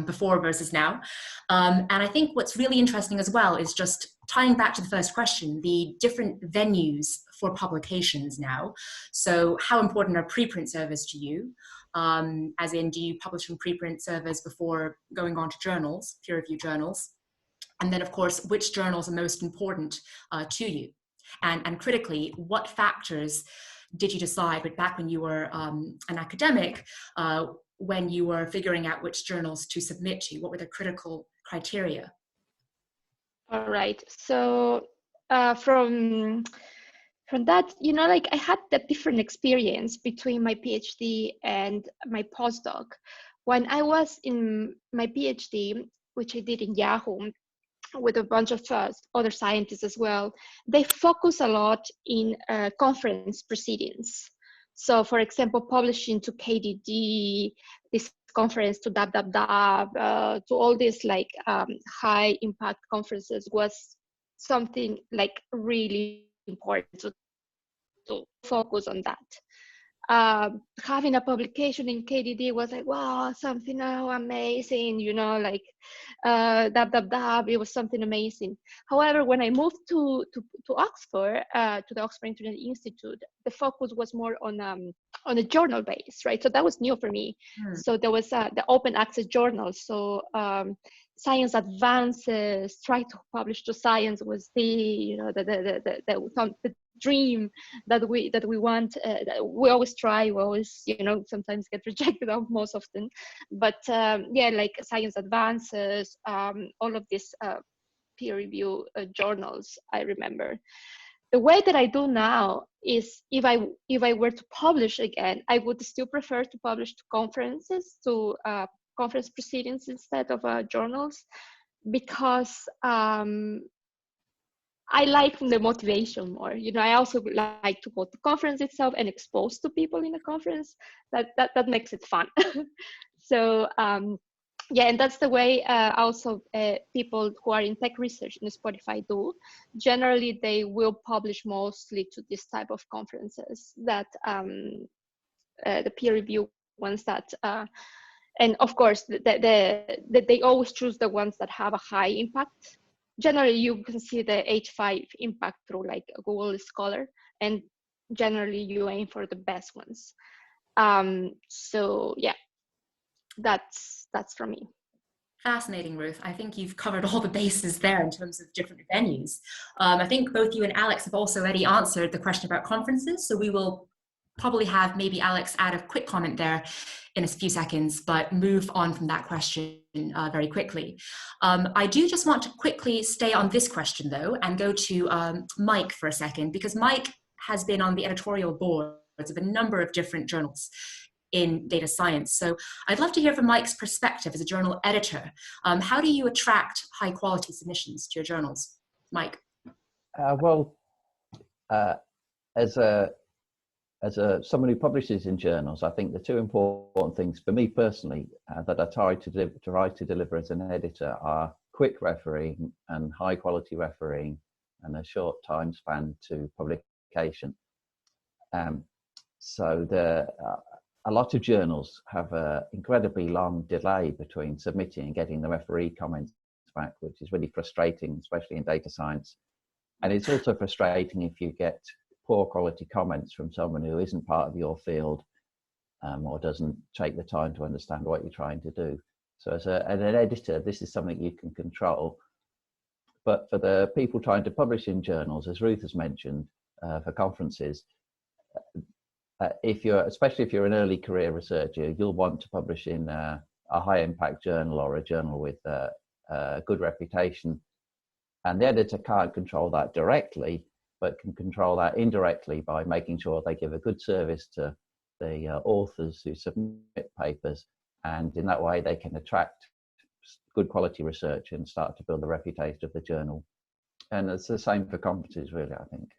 before versus now? And I think what's really interesting as well is just tying back to the first question, the different venues for publications now. So how important are preprint servers to you? As in, do you publish in preprint servers before going on to journals, peer-reviewed journals? And then, of course, which journals are most important to you? And critically, what factors did you decide back when you were an academic, when you were figuring out which journals to submit to? What were the critical criteria? All right. So from from that, like I had that different experience between my PhD and my postdoc. When I was in my PhD, which I did in Yahoo with a bunch of other scientists as well, they focus a lot in conference proceedings. So for example, publishing to KDD, this conference to to all these like high impact conferences was something like really important to focus on that. Having a publication in KDD was like, wow, something amazing, like it was something amazing. However, when I moved to Oxford, to the Oxford Internet Institute, the focus was more on a journal base, right? So that was new for me. So there was the open access journal. So Science Advances, try to publish to Science was the dream that we want. That we always try, we always sometimes get rejected most often, but yeah, like Science Advances, all of these peer review journals. I remember the way that I do now is if I were to publish again, I would still prefer to publish to conferences, to conference proceedings instead of journals, because I like the motivation more. I also like to go to conference itself and expose to people in the conference. That makes it fun. So yeah, and that's the way also people who are in tech research in Spotify do. Generally, they will publish mostly to this type of conferences, that the peer review ones that, and of course, they always choose the ones that have a high impact. Generally, you can see the H5 impact through like Google Scholar, and generally you aim for the best ones. So yeah, that's from me. Fascinating, Ruth. I think you've covered all the bases there in terms of different venues. I think both you and Alex have also already answered the question about conferences, so we will probably have maybe Alex add a quick comment there in a few seconds, but move on from that question very quickly. I do just want to quickly stay on this question though, and go to Mike for a second, because Mike has been on the editorial boards of a number of different journals in data science. So I'd love to hear from Mike's perspective as a journal editor. How do you attract high quality submissions to your journals? Mike? As someone who publishes in journals, I think the two important things for me personally that I try to deliver as an editor are quick refereeing and high quality refereeing and a short time span to publication. A lot of journals have an incredibly long delay between submitting and getting the referee comments back, which is really frustrating, especially in data science. And it's also frustrating if you get poor quality comments from someone who isn't part of your field or doesn't take the time to understand what you're trying to do. So as an editor, this is something you can control. But for the people trying to publish in journals, as Ruth has mentioned, for conferences, especially if you're an early career researcher, you'll want to publish in a high impact journal or a journal with a good reputation. And the editor can't control that directly, but can control that indirectly by making sure they give a good service to the authors who submit papers. And in that way, they can attract good quality research and start to build the reputation of the journal. And it's the same for conferences, really, I think.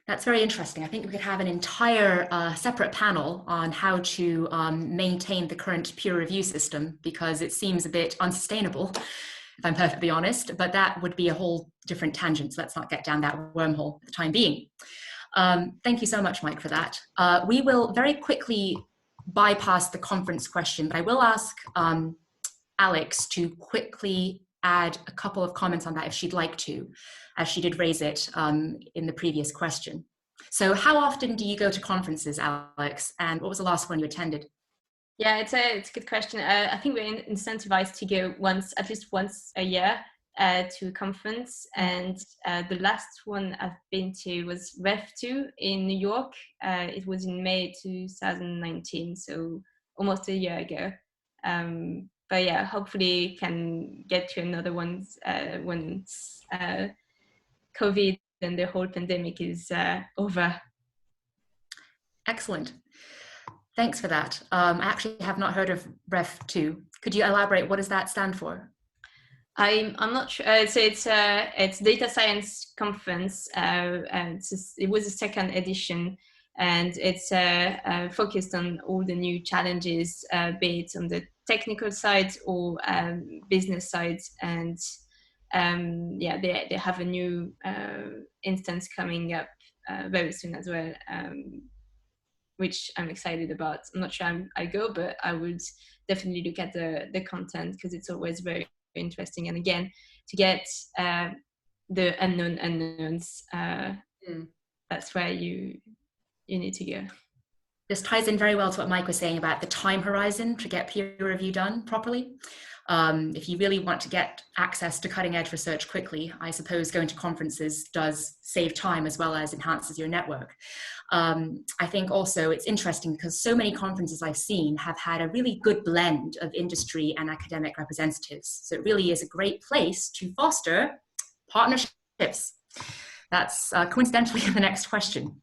That's very interesting. I think we could have an entire separate panel on how to maintain the current peer review system, because it seems a bit unsustainable, if I'm perfectly honest, but that would be a whole different tangent. So let's not get down that wormhole for the time being. Thank you so much, Mike, for that. We will very quickly bypass the conference question, but I will ask Alex to quickly add a couple of comments on that if she'd like to, as she did raise it in the previous question. So how often do you go to conferences, Alex? And what was the last one you attended? Yeah, it's a good question. I think we're incentivized to go at least once a year to a conference. And the last one I've been to was Rev2 in New York. It was in May 2019, so almost a year ago. But yeah, hopefully can get to another one once COVID then the whole pandemic is over. Excellent. Thanks for that. I actually have not heard of REF2. Could you elaborate? What does that stand for? I'm not sure. So it's Data Science Conference. It was the second edition, and it's focused on all the new challenges, be it on the technical side or business side. And yeah, they have a new instance coming up very soon as well, which I'm excited about. I'm not sure I go, but I would definitely look at the content, because it's always very interesting. And again, to get the unknown unknowns, that's where you need to go. This ties in very well to what Mike was saying about the time horizon to get peer review done properly. If you really want to get access to cutting edge research quickly, I suppose going to conferences does save time as well as enhances your network. I think also it's interesting because so many conferences I've seen have had a really good blend of industry and academic representatives. So it really is a great place to foster partnerships. That's coincidentally the next question.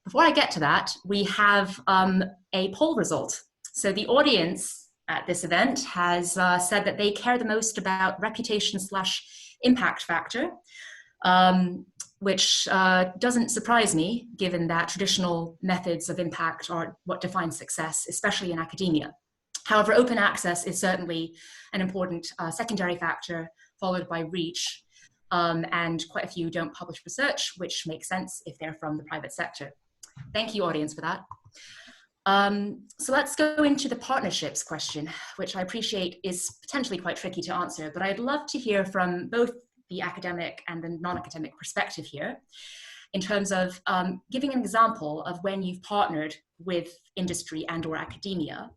Before I get to that, we have a poll result. So the audience at this event has said that they care the most about reputation/impact factor, which doesn't surprise me, given that traditional methods of impact are what defines success, especially in academia. However, open access is certainly an important secondary factor, followed by reach, and quite a few don't publish research, which makes sense if they're from the private sector. Thank you, audience, for that. So let's go into the partnerships question, which I appreciate is potentially quite tricky to answer, but I'd love to hear from both the academic and the non-academic perspective here, in terms of giving an example of when you've partnered with industry and or academia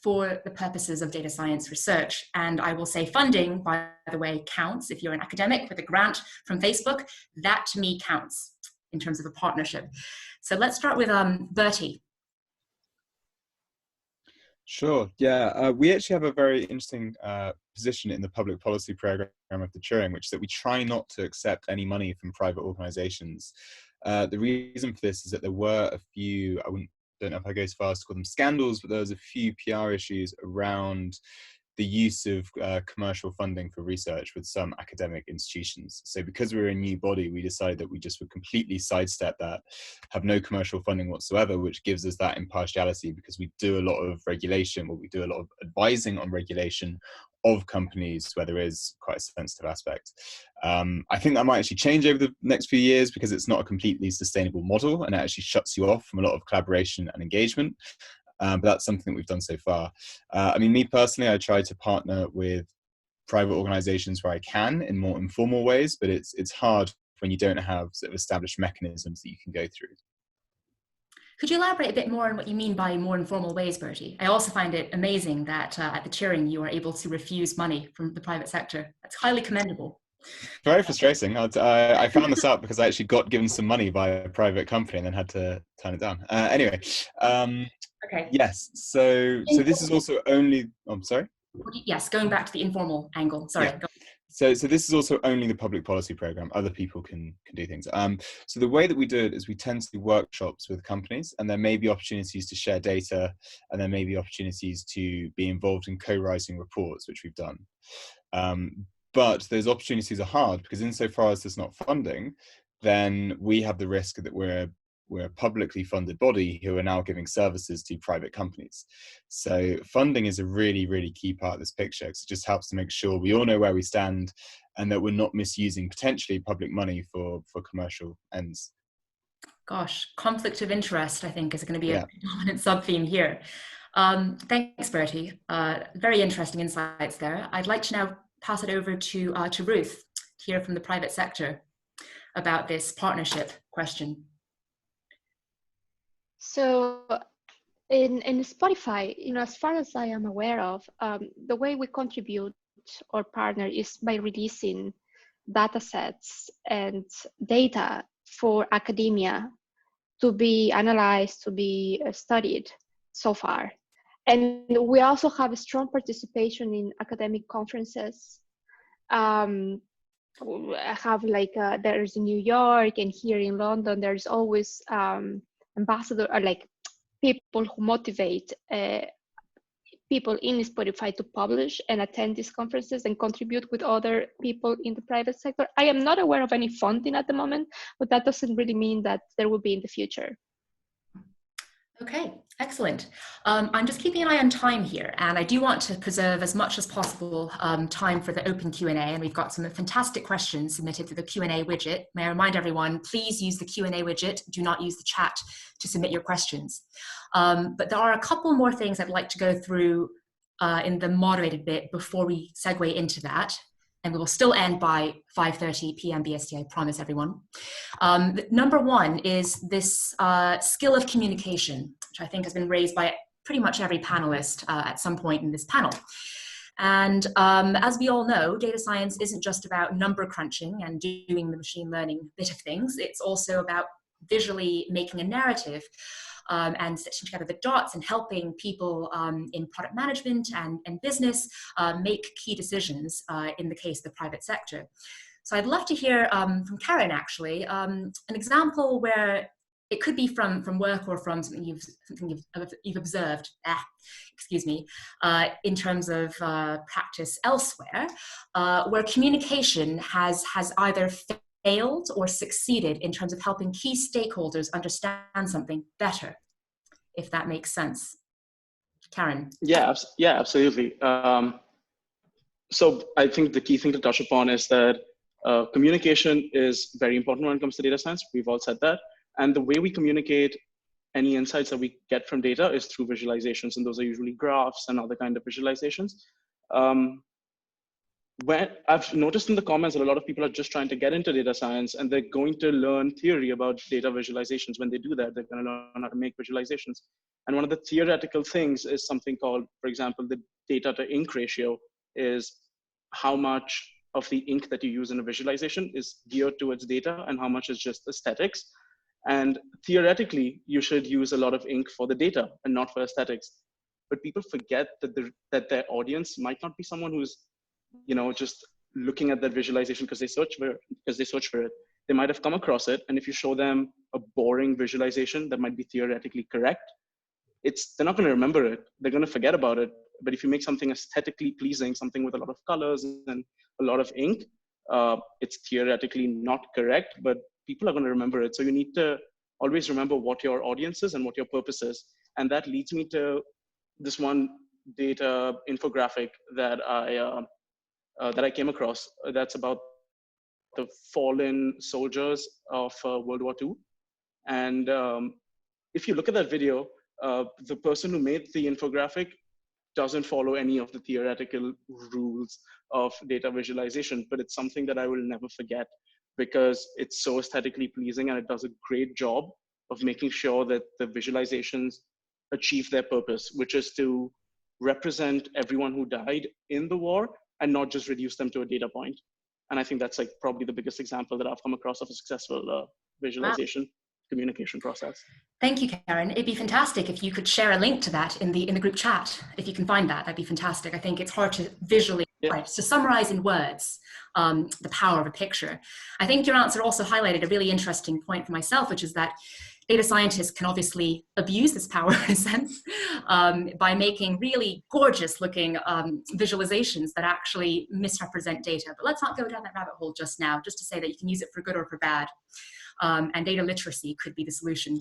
for the purposes of data science research. And I will say funding, by the way, counts. If you're an academic with a grant from Facebook, that to me counts in terms of a partnership. So let's start with Bertie. Sure, yeah. We actually have a very interesting position in the public policy program of the Turing, which is that we try not to accept any money from private organizations. The reason for this is that there were a few, don't know if I go as far as to call them scandals, but there was a few PR issues around the use of commercial funding for research with some academic institutions. So because we're a new body, we decided that we just would completely sidestep that, have no commercial funding whatsoever, which gives us that impartiality, because we do a lot of regulation, we do a lot of advising on regulation of companies where there is quite a sensitive aspect. I think that might actually change over the next few years, because it's not a completely sustainable model and it actually shuts you off from a lot of collaboration and engagement. But that's something that we've done so far. I mean, me personally, I try to partner with private organizations where I can in more informal ways, but it's hard when you don't have sort of established mechanisms that you can go through. Could you elaborate a bit more on what you mean by more informal ways, Bertie? I also find it amazing that at the Turing you are able to refuse money from the private sector. That's highly commendable. Very frustrating. I found this out because I actually got given some money by a private company and then had to turn it down. Anyway, okay. Yes. So this is also only. I'm sorry. Yes, going back to the informal angle. Sorry. Yeah. So this is also only the public policy program. Other people can do things. So the way that we do it is we tend to do workshops with companies, and there may be opportunities to share data, and there may be opportunities to be involved in co-writing reports, which we've done. But those opportunities are hard because insofar as there's not funding, then we have the risk that we're a publicly funded body who are now giving services to private companies. So funding is a really, really key part of this picture, because it just helps to make sure we all know where we stand and that we're not misusing potentially public money for commercial ends. Gosh, conflict of interest, I think, is going to be a dominant sub-theme here. Thanks, Bertie. Very interesting insights there. I'd like to now pass it over to Ruth to hear from the private sector about this partnership question. So in Spotify, as far as I am aware of, the way we contribute or partner is by releasing data sets and data for academia to be analyzed, to be studied so far. And we also have a strong participation in academic conferences. have like there's in New York, and here in London there's always ambassador, or like people who motivate people in Spotify to publish and attend these conferences and contribute with other people in the private sector. I am not aware of any funding at the moment, but that doesn't really mean that there will be in the future. Okay, excellent. I'm just keeping an eye on time here, and I do want to preserve as much as possible time for the open Q&A, and we've got some fantastic questions submitted to the Q&A widget. May I remind everyone, please use the Q&A widget, do not use the chat to submit your questions. But there are a couple more things I'd like to go through in the moderated bit before we segue into that. And we will still end by 5:30 p.m. BST, I promise everyone. Number one is this skill of communication, which I think has been raised by pretty much every panelist at some point in this panel. And as we all know, data science isn't just about number crunching and doing the machine learning bit of things. It's also about visually making a narrative and stitching together the dots and helping people in product management and business make key decisions in the case of the private sector. So I'd love to hear from Karen, actually, an example where it could be from work or from something you've observed, excuse me, in terms of practice elsewhere, where communication has either failed or succeeded in terms of helping key stakeholders understand something better, if that makes sense. Karen. Yeah, absolutely. So I think the key thing to touch upon is that communication is very important when it comes to data science. We've all said that. And the way we communicate any insights that we get from data is through visualizations. And those are usually graphs and other kind of visualizations. When I've noticed in the comments that a lot of people are just trying to get into data science, and they're going to learn theory about data visualizations. When they do that, they're going to learn how to make visualizations. And one of the theoretical things is something called, for example, the data to ink ratio, is how much of the ink that you use in a visualization is geared towards data and how much is just aesthetics. And theoretically, you should use a lot of ink for the data and not for aesthetics. But people forget that their audience might not be someone who's, you know, just looking at that visualization because they search for it. They might have come across it, and if you show them a boring visualization that might be theoretically correct, they're not going to remember it. They're going to forget about it. But if you make something aesthetically pleasing, something with a lot of colors and a lot of ink, it's theoretically not correct, but people are going to remember it. So you need to always remember what your audience is and what your purpose is. And that leads me to this one data infographic that I came across. That's about the fallen soldiers of World War II. And if you look at that video, the person who made the infographic doesn't follow any of the theoretical rules of data visualization, but it's something that I will never forget because it's so aesthetically pleasing, and it does a great job of making sure that the visualizations achieve their purpose, which is to represent everyone who died in the war and not just reduce them to a data point. And I think that's like probably the biggest example that I've come across of a successful visualization communication process. Thank you, Karen. It'd be fantastic if you could share a link to that in the group chat. If you can find that, that'd be fantastic. I think it's hard to visually, to summarize in words, the power of a picture. I think your answer also highlighted a really interesting point for myself, which is that data scientists can obviously abuse this power in a sense by making really gorgeous looking visualizations that actually misrepresent data. But let's not go down that rabbit hole just now, just to say that you can use it for good or for bad. And data literacy could be the solution.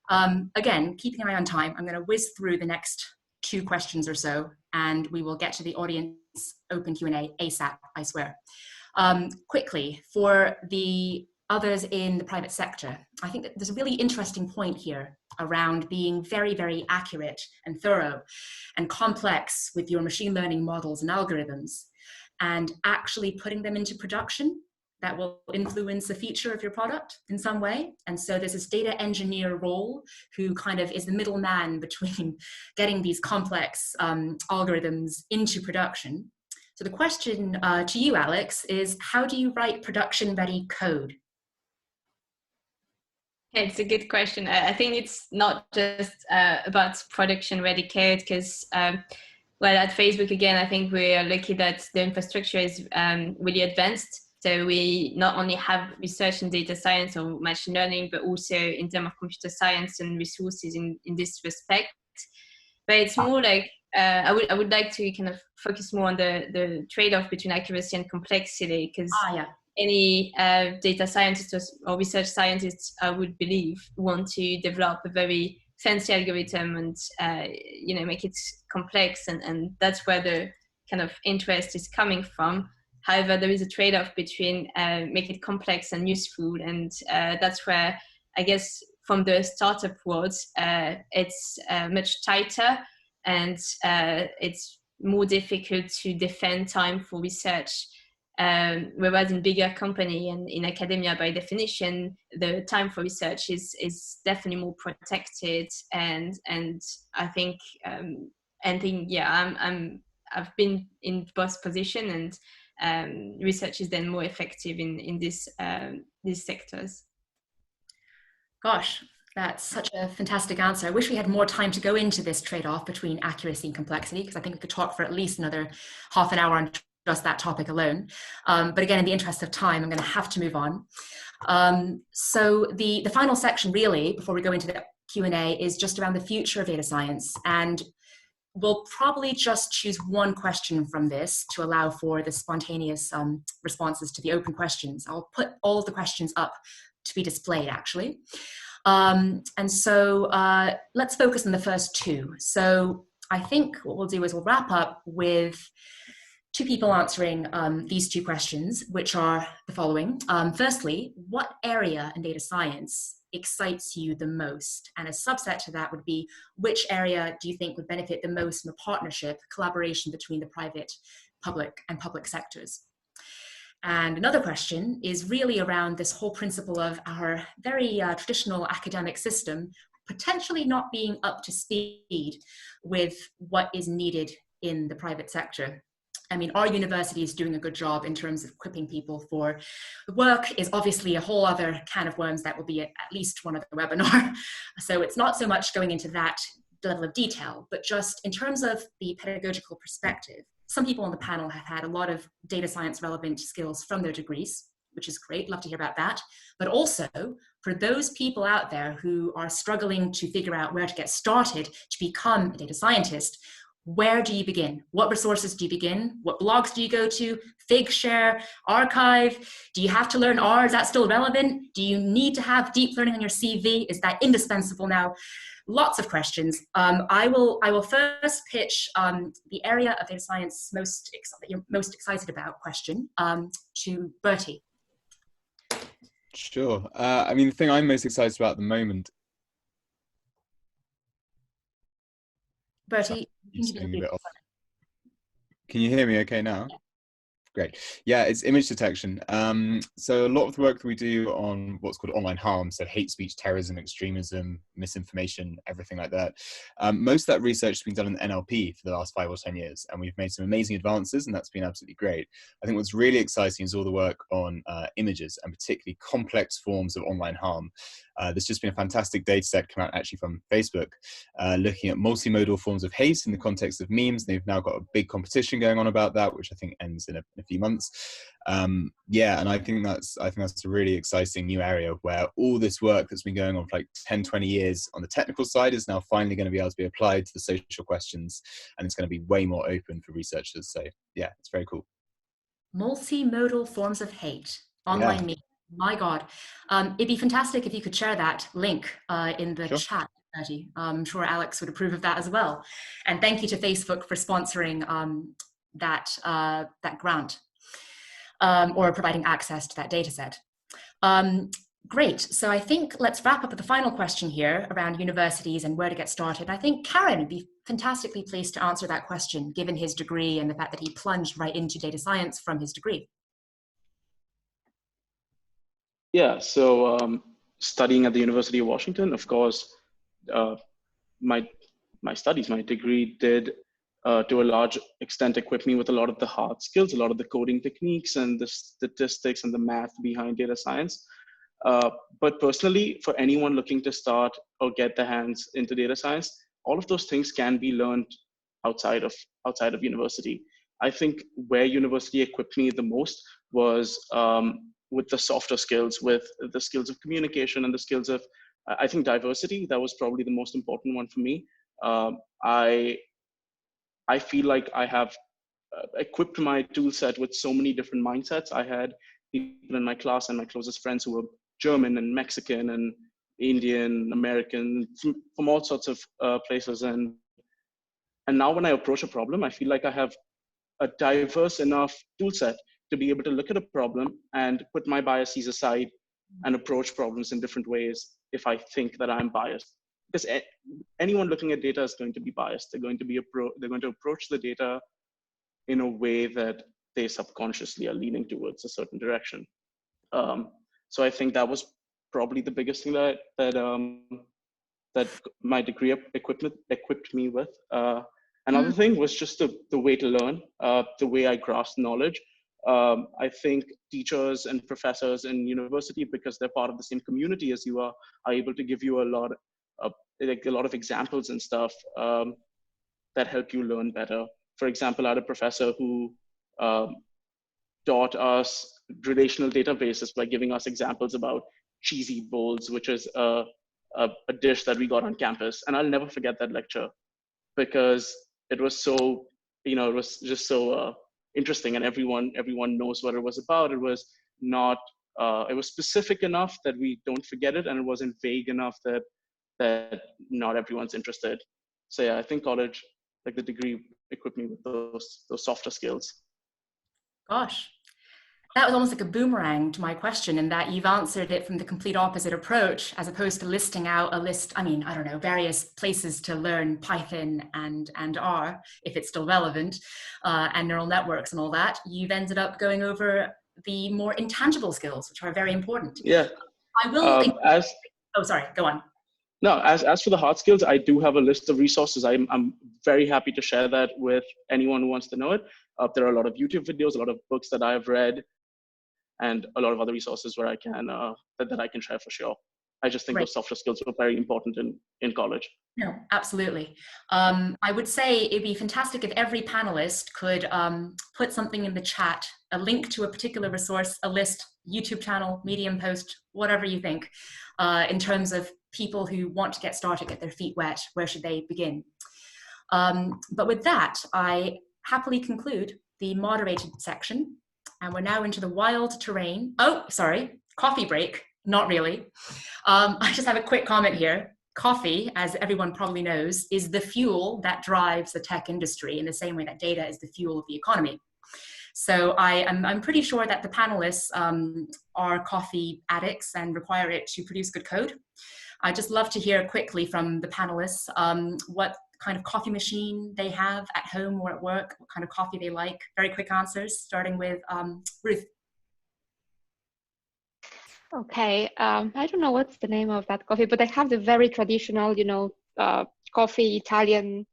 Again, keeping an eye on time, I'm going to whiz through the next 2 questions or so, and we will get to the audience open Q&A ASAP, I swear. Quickly, for the others in the private sector, I think that there's a really interesting point here around being very, very accurate and thorough and complex with your machine learning models and algorithms, and actually putting them into production that will influence the feature of your product in some way. And so there's this data engineer role who kind of is the middleman between getting these complex algorithms into production. So the question to you, Alex, is how do you write production-ready code? It's a good question. I think it's not just about production-ready code because, well, at Facebook, again, I think we're lucky that the infrastructure is really advanced. So we not only have research in data science or machine learning, but also in terms of computer science and resources in this respect. But it's more like, I would like to kind of focus more on the trade-off between accuracy and complexity, because any data scientist or research scientists, I would believe, want to develop a very fancy algorithm and make it complex, and that's where the kind of interest is coming from. However, there is a trade-off between make it complex and useful, and that's where, I guess, from the startup world, it's much tighter, and it's more difficult to defend time for research. Whereas in bigger company and in academia, by definition, the time for research is definitely more protected, and I think I've been in both position, and research is then more effective in these sectors. Gosh, that's such a fantastic answer. I wish we had more time to go into this trade-off between accuracy and complexity, because I think we could talk for at least another half an hour on just that topic alone. But again, in the interest of time, I'm going to have to move on. So the final section, really, before we go into the Q&A, is just around the future of data science. And we'll probably just choose one question from this to allow for the spontaneous responses to the open questions. I'll put all of the questions up to be displayed, actually. And so let's focus on the first two. So I think what we'll do is we'll wrap up with two people answering these two questions, which are the following. Firstly, what area in data science excites you the most? And a subset to that would be, which area do you think would benefit the most from a partnership, collaboration between the private, public sectors? And another question is really around this whole principle of our very traditional academic system potentially not being up to speed with what is needed in the private sector. I mean, our university is doing a good job in terms of equipping people for the work. Is obviously a whole other can of worms that will be at least one other webinar. So it's not so much going into that level of detail, but just in terms of the pedagogical perspective. Some people on the panel have had a lot of data science relevant skills from their degrees, which is great, love to hear about that. But also for those people out there who are struggling to figure out where to get started to become a data scientist, where do you begin? What resources do you begin? What blogs do you go to? Figshare, archive? Do you have to learn R? Is that still relevant? Do you need to have deep learning on your CV? Is that indispensable now? Lots of questions. I will first pitch the area of data science that you're most excited about question to Bertie. Sure. I mean, the thing I'm most excited about at the moment. Bertie, can you hear me okay now? Yeah. Great. Yeah, it's image detection. So a lot of the work that we do on what's called online harm, so hate speech, terrorism, extremism, misinformation, everything like that. Most of that research has been done in NLP for the last 5 or 10 years, and we've made some amazing advances, and that's been absolutely great. I think what's really exciting is all the work on images, and particularly complex forms of online harm. There's just been a fantastic data set come out actually from Facebook, looking at multimodal forms of hate in the context of memes. They've now got a big competition going on about that, which I think ends in a few months. Yeah, and I think that's a really exciting new area where all this work that's been going on for like 10, 20 years on the technical side is now finally going to be able to be applied to the social questions, and it's going to be way more open for researchers. So yeah, it's very cool. Multimodal forms of hate, online memes. My God. It'd be fantastic if you could share that link in the chat, Bertie. I'm sure Alex would approve of that as well. And thank you to Facebook for sponsoring that grant or providing access to that data set. Great. So I think let's wrap up with the final question here around universities and where to get started. I think Karen would be fantastically placed to answer that question, given his degree and the fact that he plunged right into data science from his degree. Yeah, so studying at the University of Washington, of course, my degree did to a large extent equip me with a lot of the hard skills, a lot of the coding techniques and the statistics and the math behind data science. But personally, for anyone looking to start or get their hands into data science, all of those things can be learned outside of university. I think where university equipped me the most was with the softer skills, with the skills of communication and the skills of, I think, diversity. That was probably the most important one for me. I feel like I have equipped my tool set with so many different mindsets. I had people in my class and my closest friends who were German and Mexican and Indian, American, from all sorts of places. And now when I approach a problem, I feel like I have a diverse enough tool set to be able to look at a problem and put my biases aside and approach problems in different ways if I think that I'm biased. Because anyone looking at data is going to be biased. They're going to approach the data in a way that they subconsciously are leaning towards a certain direction. So I think that was probably the biggest thing that my degree equipped me with. Another thing was just the way to learn, the way I grasp knowledge. I think teachers and professors in university, because they're part of the same community as you are able to give you a lot of examples and stuff that help you learn better. For example, I had a professor who taught us relational databases by giving us examples about cheesy bowls, which is a dish that we got on campus. And I'll never forget that lecture because it was so, it was just so interesting, and everyone knows what it was about. It was not, it was specific enough that we don't forget it, and it wasn't vague enough that not everyone's interested. So yeah, I think college, like the degree, equipped me with those softer skills. Gosh, that was almost like a boomerang to my question, in that you've answered it from the complete opposite approach, as opposed to listing out a list, I mean, I don't know, various places to learn Python and R, if it's still relevant, and neural networks and all that. You've ended up going over the more intangible skills, which are very important. Yeah. I will, oh, sorry, go on. No, as for the hard skills, I do have a list of resources. I'm very happy to share that with anyone who wants to know it. There are a lot of YouTube videos, a lot of books that I've read, and a lot of other resources where I can that I can share for sure. I just think those softer skills are very important in college. No, absolutely. I would say it'd be fantastic if every panelist could put something in the chat, a link to a particular resource, a list, YouTube channel, Medium post, whatever you think, in terms of people who want to get started, get their feet wet. Where should they begin? But with that, I happily conclude the moderated section, and we're now into the wild terrain. Oh, sorry, coffee break. Not really. I just have a quick comment here. Coffee, as everyone probably knows, is the fuel that drives the tech industry in the same way that data is the fuel of the economy. So I'm pretty sure that the panelists are coffee addicts and require it to produce good code. I'd just love to hear quickly from the panelists what kind of coffee machine they have at home or at work, what kind of coffee they like. Very quick answers, starting with Ruth. Okay, I don't know what's the name of that coffee, but I have the very traditional, coffee Italian.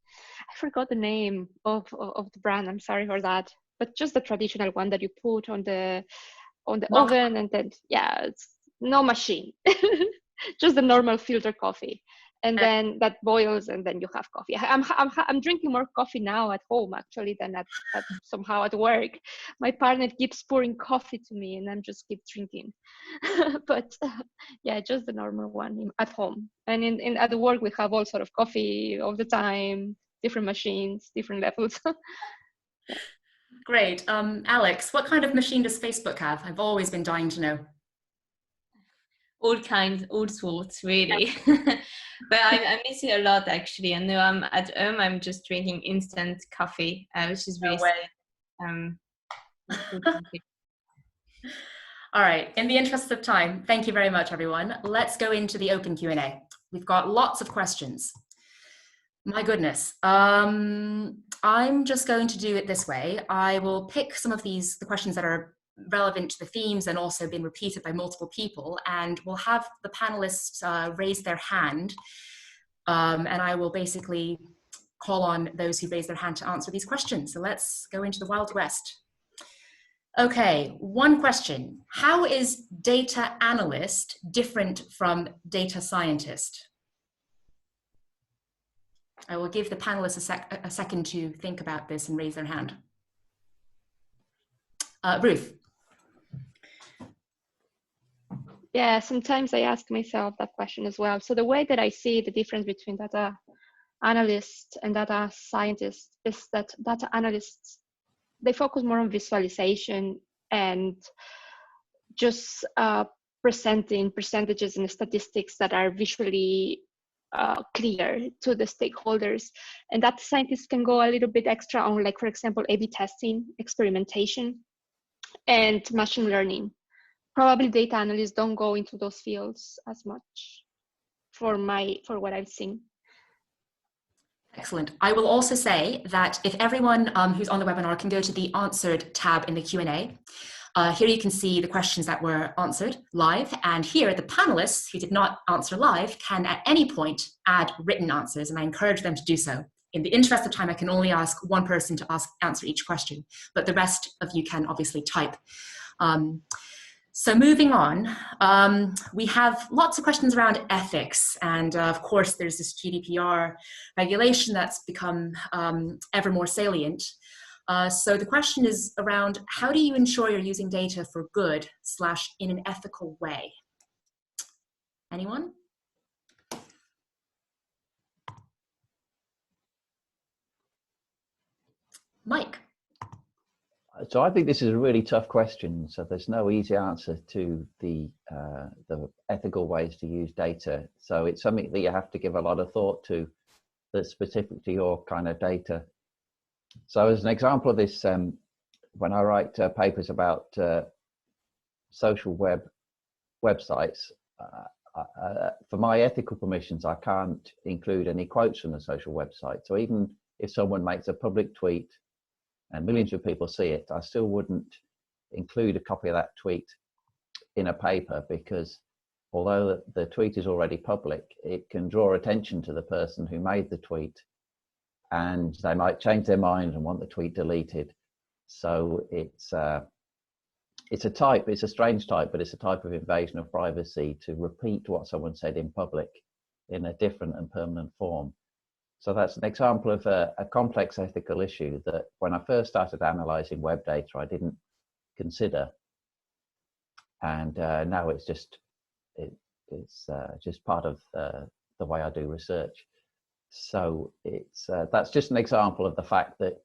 I forgot the name of the brand. I'm sorry for that, but just the traditional one that you put on the oven, and then it's no machine, just the normal filter coffee, and then that boils, and then you have coffee. I'm drinking more coffee now at home actually than at somehow at work. My partner keeps pouring coffee to me, and I'm just keep drinking. But just the normal one at home. And at work we have all sort of coffee all the time, different machines, different levels. Great. Alex, what kind of machine does Facebook have? I've always been dying to know. All kinds, all sorts, really. But I miss it a lot, actually. And now I'm at home, I'm just drinking instant coffee, which is really All right, in the interest of time, thank you very much, everyone. Let's go into the open Q&A. We've got lots of questions. My goodness. I'm just going to do it this way. I will pick some of the questions that are relevant to the themes and also been repeated by multiple people, and we'll have the panelists raise their hand, and I will basically call on those who raise their hand to answer these questions. So let's go into the Wild West. Okay, one question. How is data analyst different from data scientist? I will give the panelists a second to think about this and raise their hand. Ruth. Yeah, sometimes I ask myself that question as well. So the way that I see the difference between data analysts and data scientists is that data analysts, they focus more on visualization and just presenting percentages and statistics that are visually clear to the stakeholders. And data scientists can go a little bit extra on, like, for example, A/B testing, experimentation, and machine learning. Probably data analysts don't go into those fields as much for what I've seen. Excellent. I will also say that if everyone who's on the webinar can go to the answered tab in the Q&A, here you can see the questions that were answered live, and here the panelists who did not answer live can at any point add written answers, and I encourage them to do so. In the interest of time, I can only ask one person to answer each question, but the rest of you can obviously type. So moving on, we have lots of questions around ethics, and of course there's this GDPR regulation that's become ever more salient. So the question is around, how do you ensure you're using data for good / in an ethical way? Anyone? Mike. So I think this is a really tough question. So there's no easy answer to the ethical ways to use data. So it's something that you have to give a lot of thought to, that's specific to your kind of data. So as an example of this, when I write papers about social websites, for my ethical permissions, I can't include any quotes from the social website. So even if someone makes a public tweet and millions of people see it, I still wouldn't include a copy of that tweet in a paper, because although the tweet is already public, it can draw attention to the person who made the tweet, and they might change their mind and want the tweet deleted. So it's a strange type, but it's a type of invasion of privacy to repeat what someone said in public in a different and permanent form. So that's an example of a complex ethical issue that when I first started analyzing web data, I didn't consider. And now it's just part of the way I do research. So that's just an example of the fact that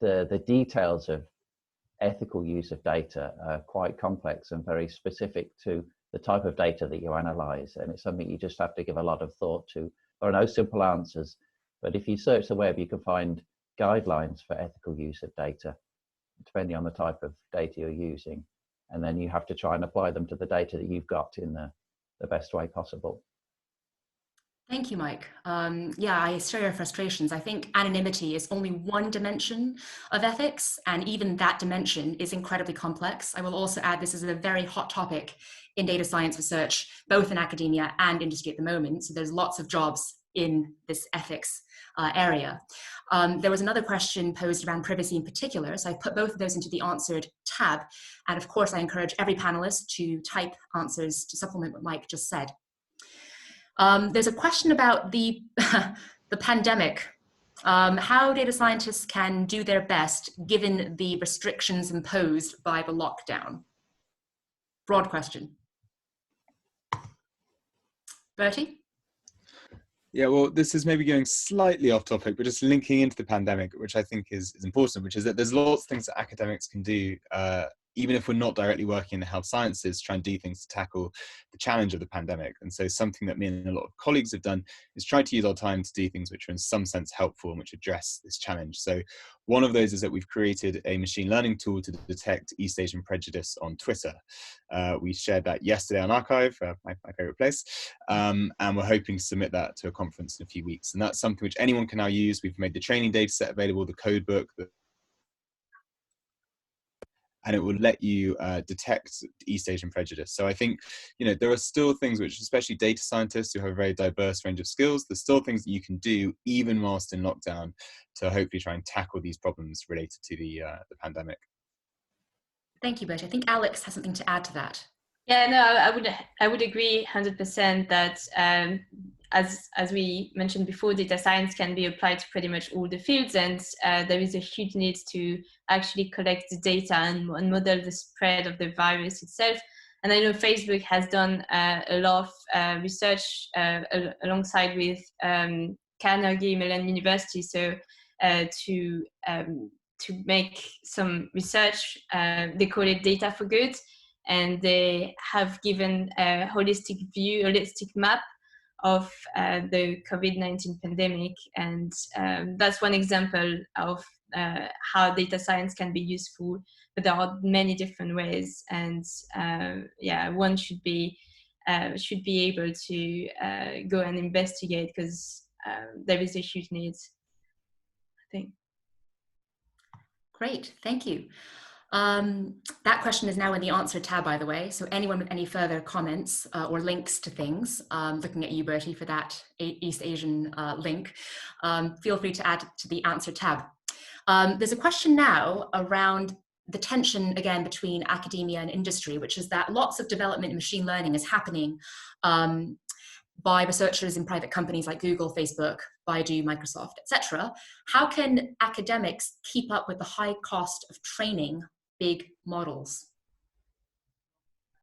the details of ethical use of data are quite complex and very specific to the type of data that you analyze. And it's something you just have to give a lot of thought to. There are no simple answers. But if you search the web, you can find guidelines for ethical use of data, depending on the type of data you're using. And then you have to try and apply them to the data that you've got in the best way possible. Thank you, Mike. Yeah, I share your frustrations. I think anonymity is only one dimension of ethics, and even that dimension is incredibly complex. I will also add this is a very hot topic in data science research, both in academia and industry at the moment. So there's lots of jobs in this ethics area. There was another question posed around privacy in particular, so I put both of those into the answered tab. And of course, I encourage every panelist to type answers to supplement what Mike just said. There's a question about the, the pandemic, how data scientists can do their best given the restrictions imposed by the lockdown. Broad question. Bertie? Yeah, well, this is maybe going slightly off topic, but just linking into the pandemic, which I think is important, which is that there's lots of things that academics can do, even if we're not directly working in the health sciences, try and do things to tackle the challenge of the pandemic. And so something that me and a lot of colleagues have done is try to use our time to do things which are in some sense helpful and which address this challenge. So one of those is that we've created a machine learning tool to detect East Asian prejudice on Twitter. We shared that yesterday on Archive, my favorite place, and we're hoping to submit that to a conference in a few weeks. And that's something which anyone can now use. We've made the training data set available, the code book, and it will let you detect East Asian prejudice. So I think, there are still things which, especially data scientists who have a very diverse range of skills, there's still things that you can do even whilst in lockdown to hopefully try and tackle these problems related to the pandemic. Thank you, Bertie. I think Alex has something to add to that. Yeah, no, I would agree 100% that as we mentioned before, data science can be applied to pretty much all the fields, and there is a huge need to actually collect the data and model the spread of the virus itself. And I know Facebook has done a lot of research alongside with Carnegie Mellon University, so to make some research. They call it Data for Good, and they have given a holistic view, holistic map of the COVID-19 pandemic. And that's one example of how data science can be useful, but there are many different ways. And yeah, one should be able to go and investigate, because there is a huge need, I think. Great, thank you. That question is now in the answer tab, by the way. So anyone with any further comments or links to things, looking at you, Bertie, for that East Asian link, feel free to add to the answer tab. There's a question now around the tension, again, between academia and industry, which is that lots of development in machine learning is happening by researchers in private companies like Google, Facebook, Baidu, Microsoft, etc. How can academics keep up with the high cost of training big models?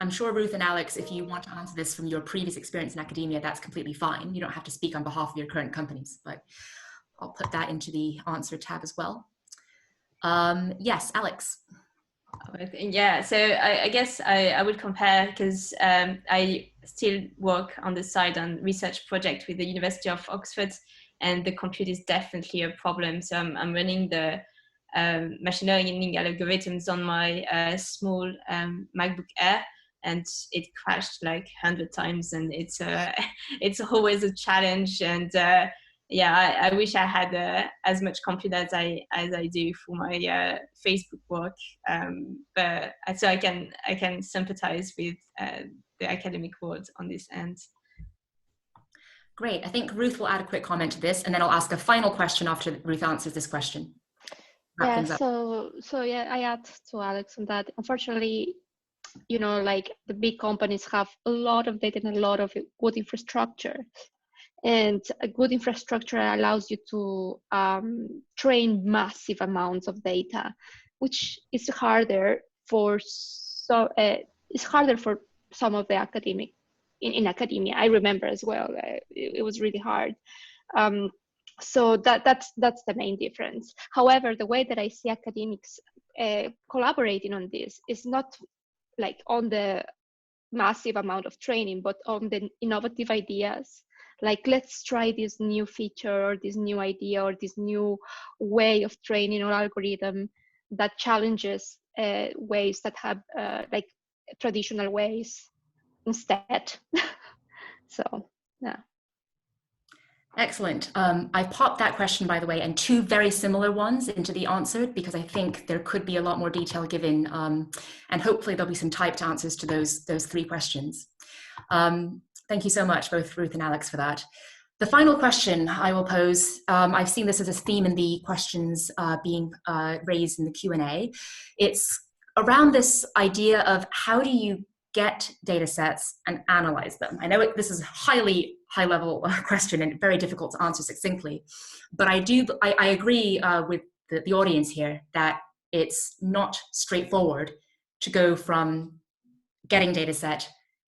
I'm sure Ruth and Alex, if you want to answer this from your previous experience in academia, that's completely fine. You don't have to speak on behalf of your current companies, but I'll put that into the answer tab as well. Yes, Alex. Yeah, so I guess I would compare, because I still work on the side on research project with the University of Oxford, and the compute is definitely a problem. So I'm running the machine learning algorithms on my small MacBook Air, and it crashed like 100 times, and it's always a challenge. And yeah, I wish I had as much compute as I do for my Facebook work, but so I can sympathize with the academic world on this end. Great. I think Ruth will add a quick comment to this, and then I'll ask a final question after Ruth answers this question. Yeah, so yeah, I add to Alex on that. Unfortunately, you know, like the big companies have a lot of data and a lot of good infrastructure. And a good infrastructure allows you to train massive amounts of data, which is harder for some of the academic in academia. I remember as well, it was really hard. So that's the main difference. However, the way that I see academics collaborating on this is not like on the massive amount of training, but on the innovative ideas. Like, let's try this new feature or this new idea or this new way of training or algorithm that challenges ways that have like traditional ways instead. So, yeah. Excellent. I popped that question, by the way, and two very similar ones into the answer, because I think there could be a lot more detail given, and hopefully there'll be some typed answers to those three questions. Thank you so much, both Ruth and Alex, for that. The final question I will pose, I've seen this as a theme in the questions being raised in the Q&A. It's around this idea of how do you get data sets and analyze them. I know this is a high level question and very difficult to answer succinctly, but I agree with the audience here that it's not straightforward to go from getting data set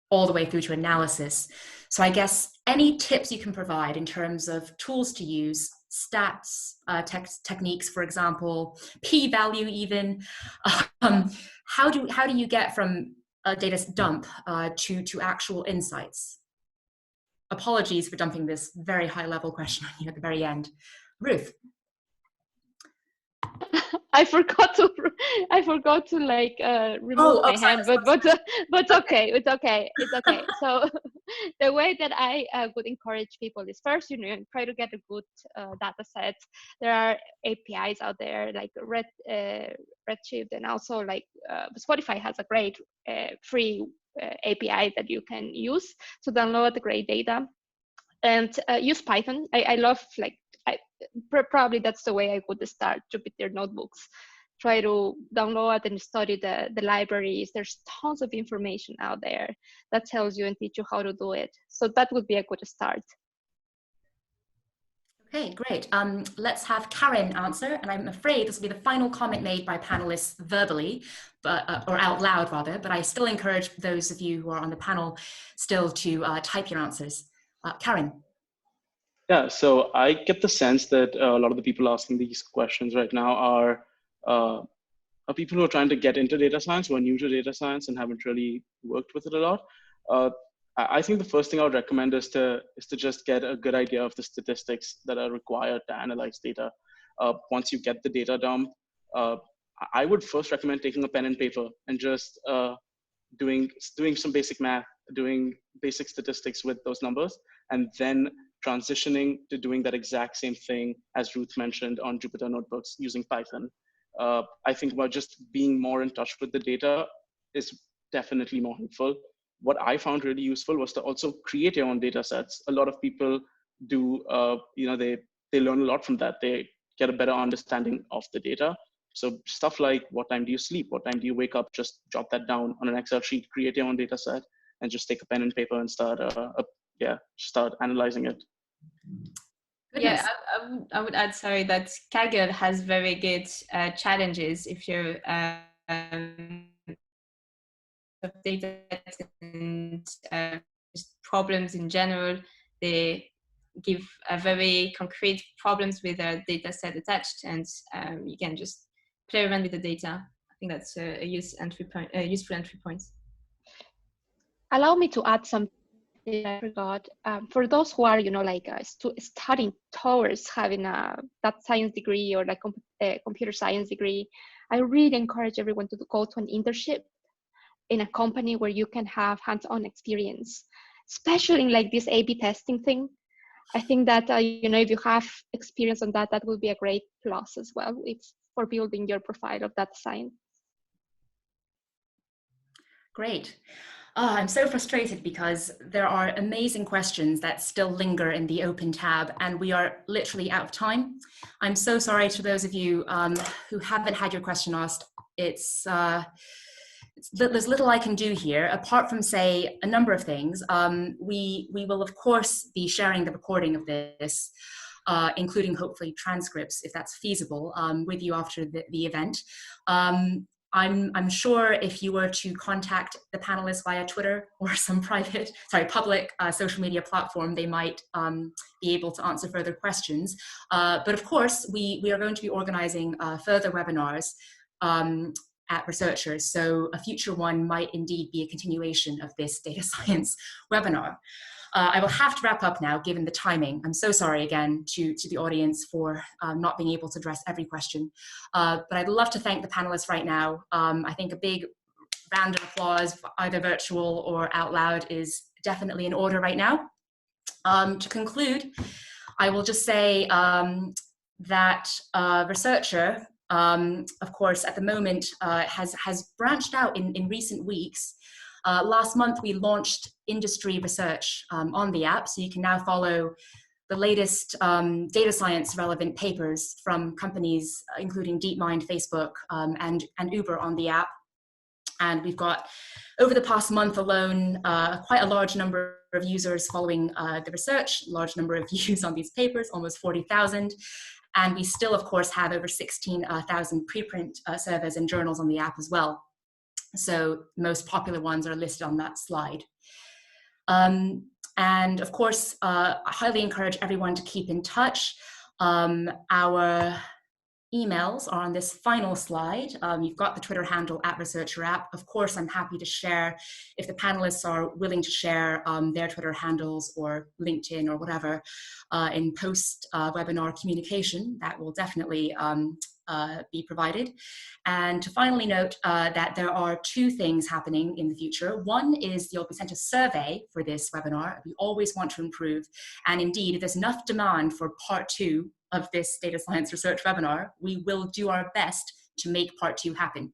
all the way through to analysis. So I guess any tips you can provide in terms of tools to use, stats, techniques, for example, p-value even, how do you get from a data dump to actual insights? Apologies for dumping this very high level question on you at the very end. Ruth. I forgot to like remove my hand, but okay, it's okay. So the way that I would encourage people is, first, you know, try to get a good data set. There are APIs out there like Redshift, and also like Spotify has a great free API that you can use to download the great data, and use Python. I love, like, probably that's the way I would start Jupyter notebooks. Try to download and study the libraries. There's tons of information out there that tells you and teach you how to do it. So that would be a good start. Okay, great. Let's have Karen answer, and I'm afraid this will be the final comment made by panelists verbally, but or out loud rather, but I still encourage those of you who are on the panel still to type your answers. Karen. Yeah, so I get the sense that a lot of the people asking these questions right now are people who are trying to get into data science, who are new to data science and haven't really worked with it a lot. I think the first thing I would recommend is to just get a good idea of the statistics that are required to analyze data. Once you get the data dump, I would first recommend taking a pen and paper and just doing some basic math, doing basic statistics with those numbers, and then transitioning to doing that exact same thing as Ruth mentioned on Jupyter Notebooks using Python. I think about just being more in touch with the data is definitely more helpful. What I found really useful was to also create your own data sets. A lot of people do, they learn a lot from that. They get a better understanding of the data. So stuff like what time do you sleep? What time do you wake up? Just jot that down on an Excel sheet, create your own data set, and just take a pen and paper and start analyzing it. Goodness. Yeah, I would add, sorry, that Kaggle has very good challenges if you're of data and just problems in general. They give a very concrete problems with a data set attached, and you can just play around with the data. I think that's a useful entry point. Allow me to add something I forgot. For those who are, studying towards having a data science degree or like computer science degree, I really encourage everyone to go to an internship in a company where you can have hands-on experience, especially in like this A/B testing thing. I think that if you have experience on that, that will be a great plus as well. It's for building your profile of data science. Great. I'm so frustrated because there are amazing questions that still linger in the open tab, and we are literally out of time. I'm so sorry to those of you who haven't had your question asked. There's little I can do here, apart from say a number of things. We will of course be sharing the recording of this, including hopefully transcripts if that's feasible, with you after the event. I'm sure if you were to contact the panelists via Twitter or some public social media platform, they might be able to answer further questions. But of course, we are going to be organizing further webinars at researchers. So a future one might indeed be a continuation of this data science webinar. I will have to wrap up now, given the timing. I'm so sorry again to the audience for not being able to address every question. But I'd love to thank the panelists right now. I think a big round of applause, either virtual or out loud, is definitely in order right now. To conclude, I will just say that researcher, of course, at the moment has branched out in recent weeks. Last month, we launched industry research on the app, so you can now follow the latest data science relevant papers from companies including DeepMind, Facebook, and Uber on the app. And we've got, over the past month alone, quite a large number of users following the research, large number of views on these papers, almost 40,000. And we still, of course, have over 16,000 preprint surveys and journals on the app as well. So the most popular ones are listed on that slide. And of course, I highly encourage everyone to keep in touch. Our emails are on this final slide. You've got the Twitter handle @ResearcherApp. Of course, I'm happy to share, if the panelists are willing to share their Twitter handles or LinkedIn or whatever in post-webinar communication, that will definitely be provided. And to finally note that there are two things happening in the future. One is you'll be sent a survey for this webinar. We always want to improve. And indeed, if there's enough demand for part 2 of this data science research webinar, we will do our best to make part 2 happen.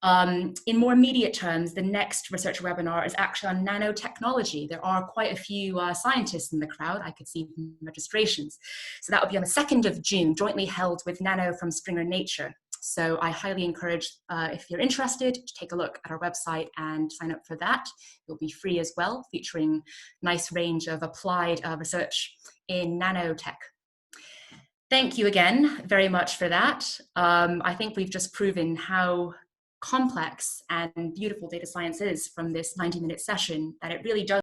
In more immediate terms, the next research webinar is actually on nanotechnology. There are quite a few scientists in the crowd, I could see from registrations. So that will be on the 2nd of June, jointly held with Nano from Springer Nature. So I highly encourage, if you're interested, to take a look at our website and sign up for that. It'll be free as well, featuring a nice range of applied research in nanotech. Thank you again very much for that. I think we've just proven how complex and beautiful data science is from this 90-minute session, that it really does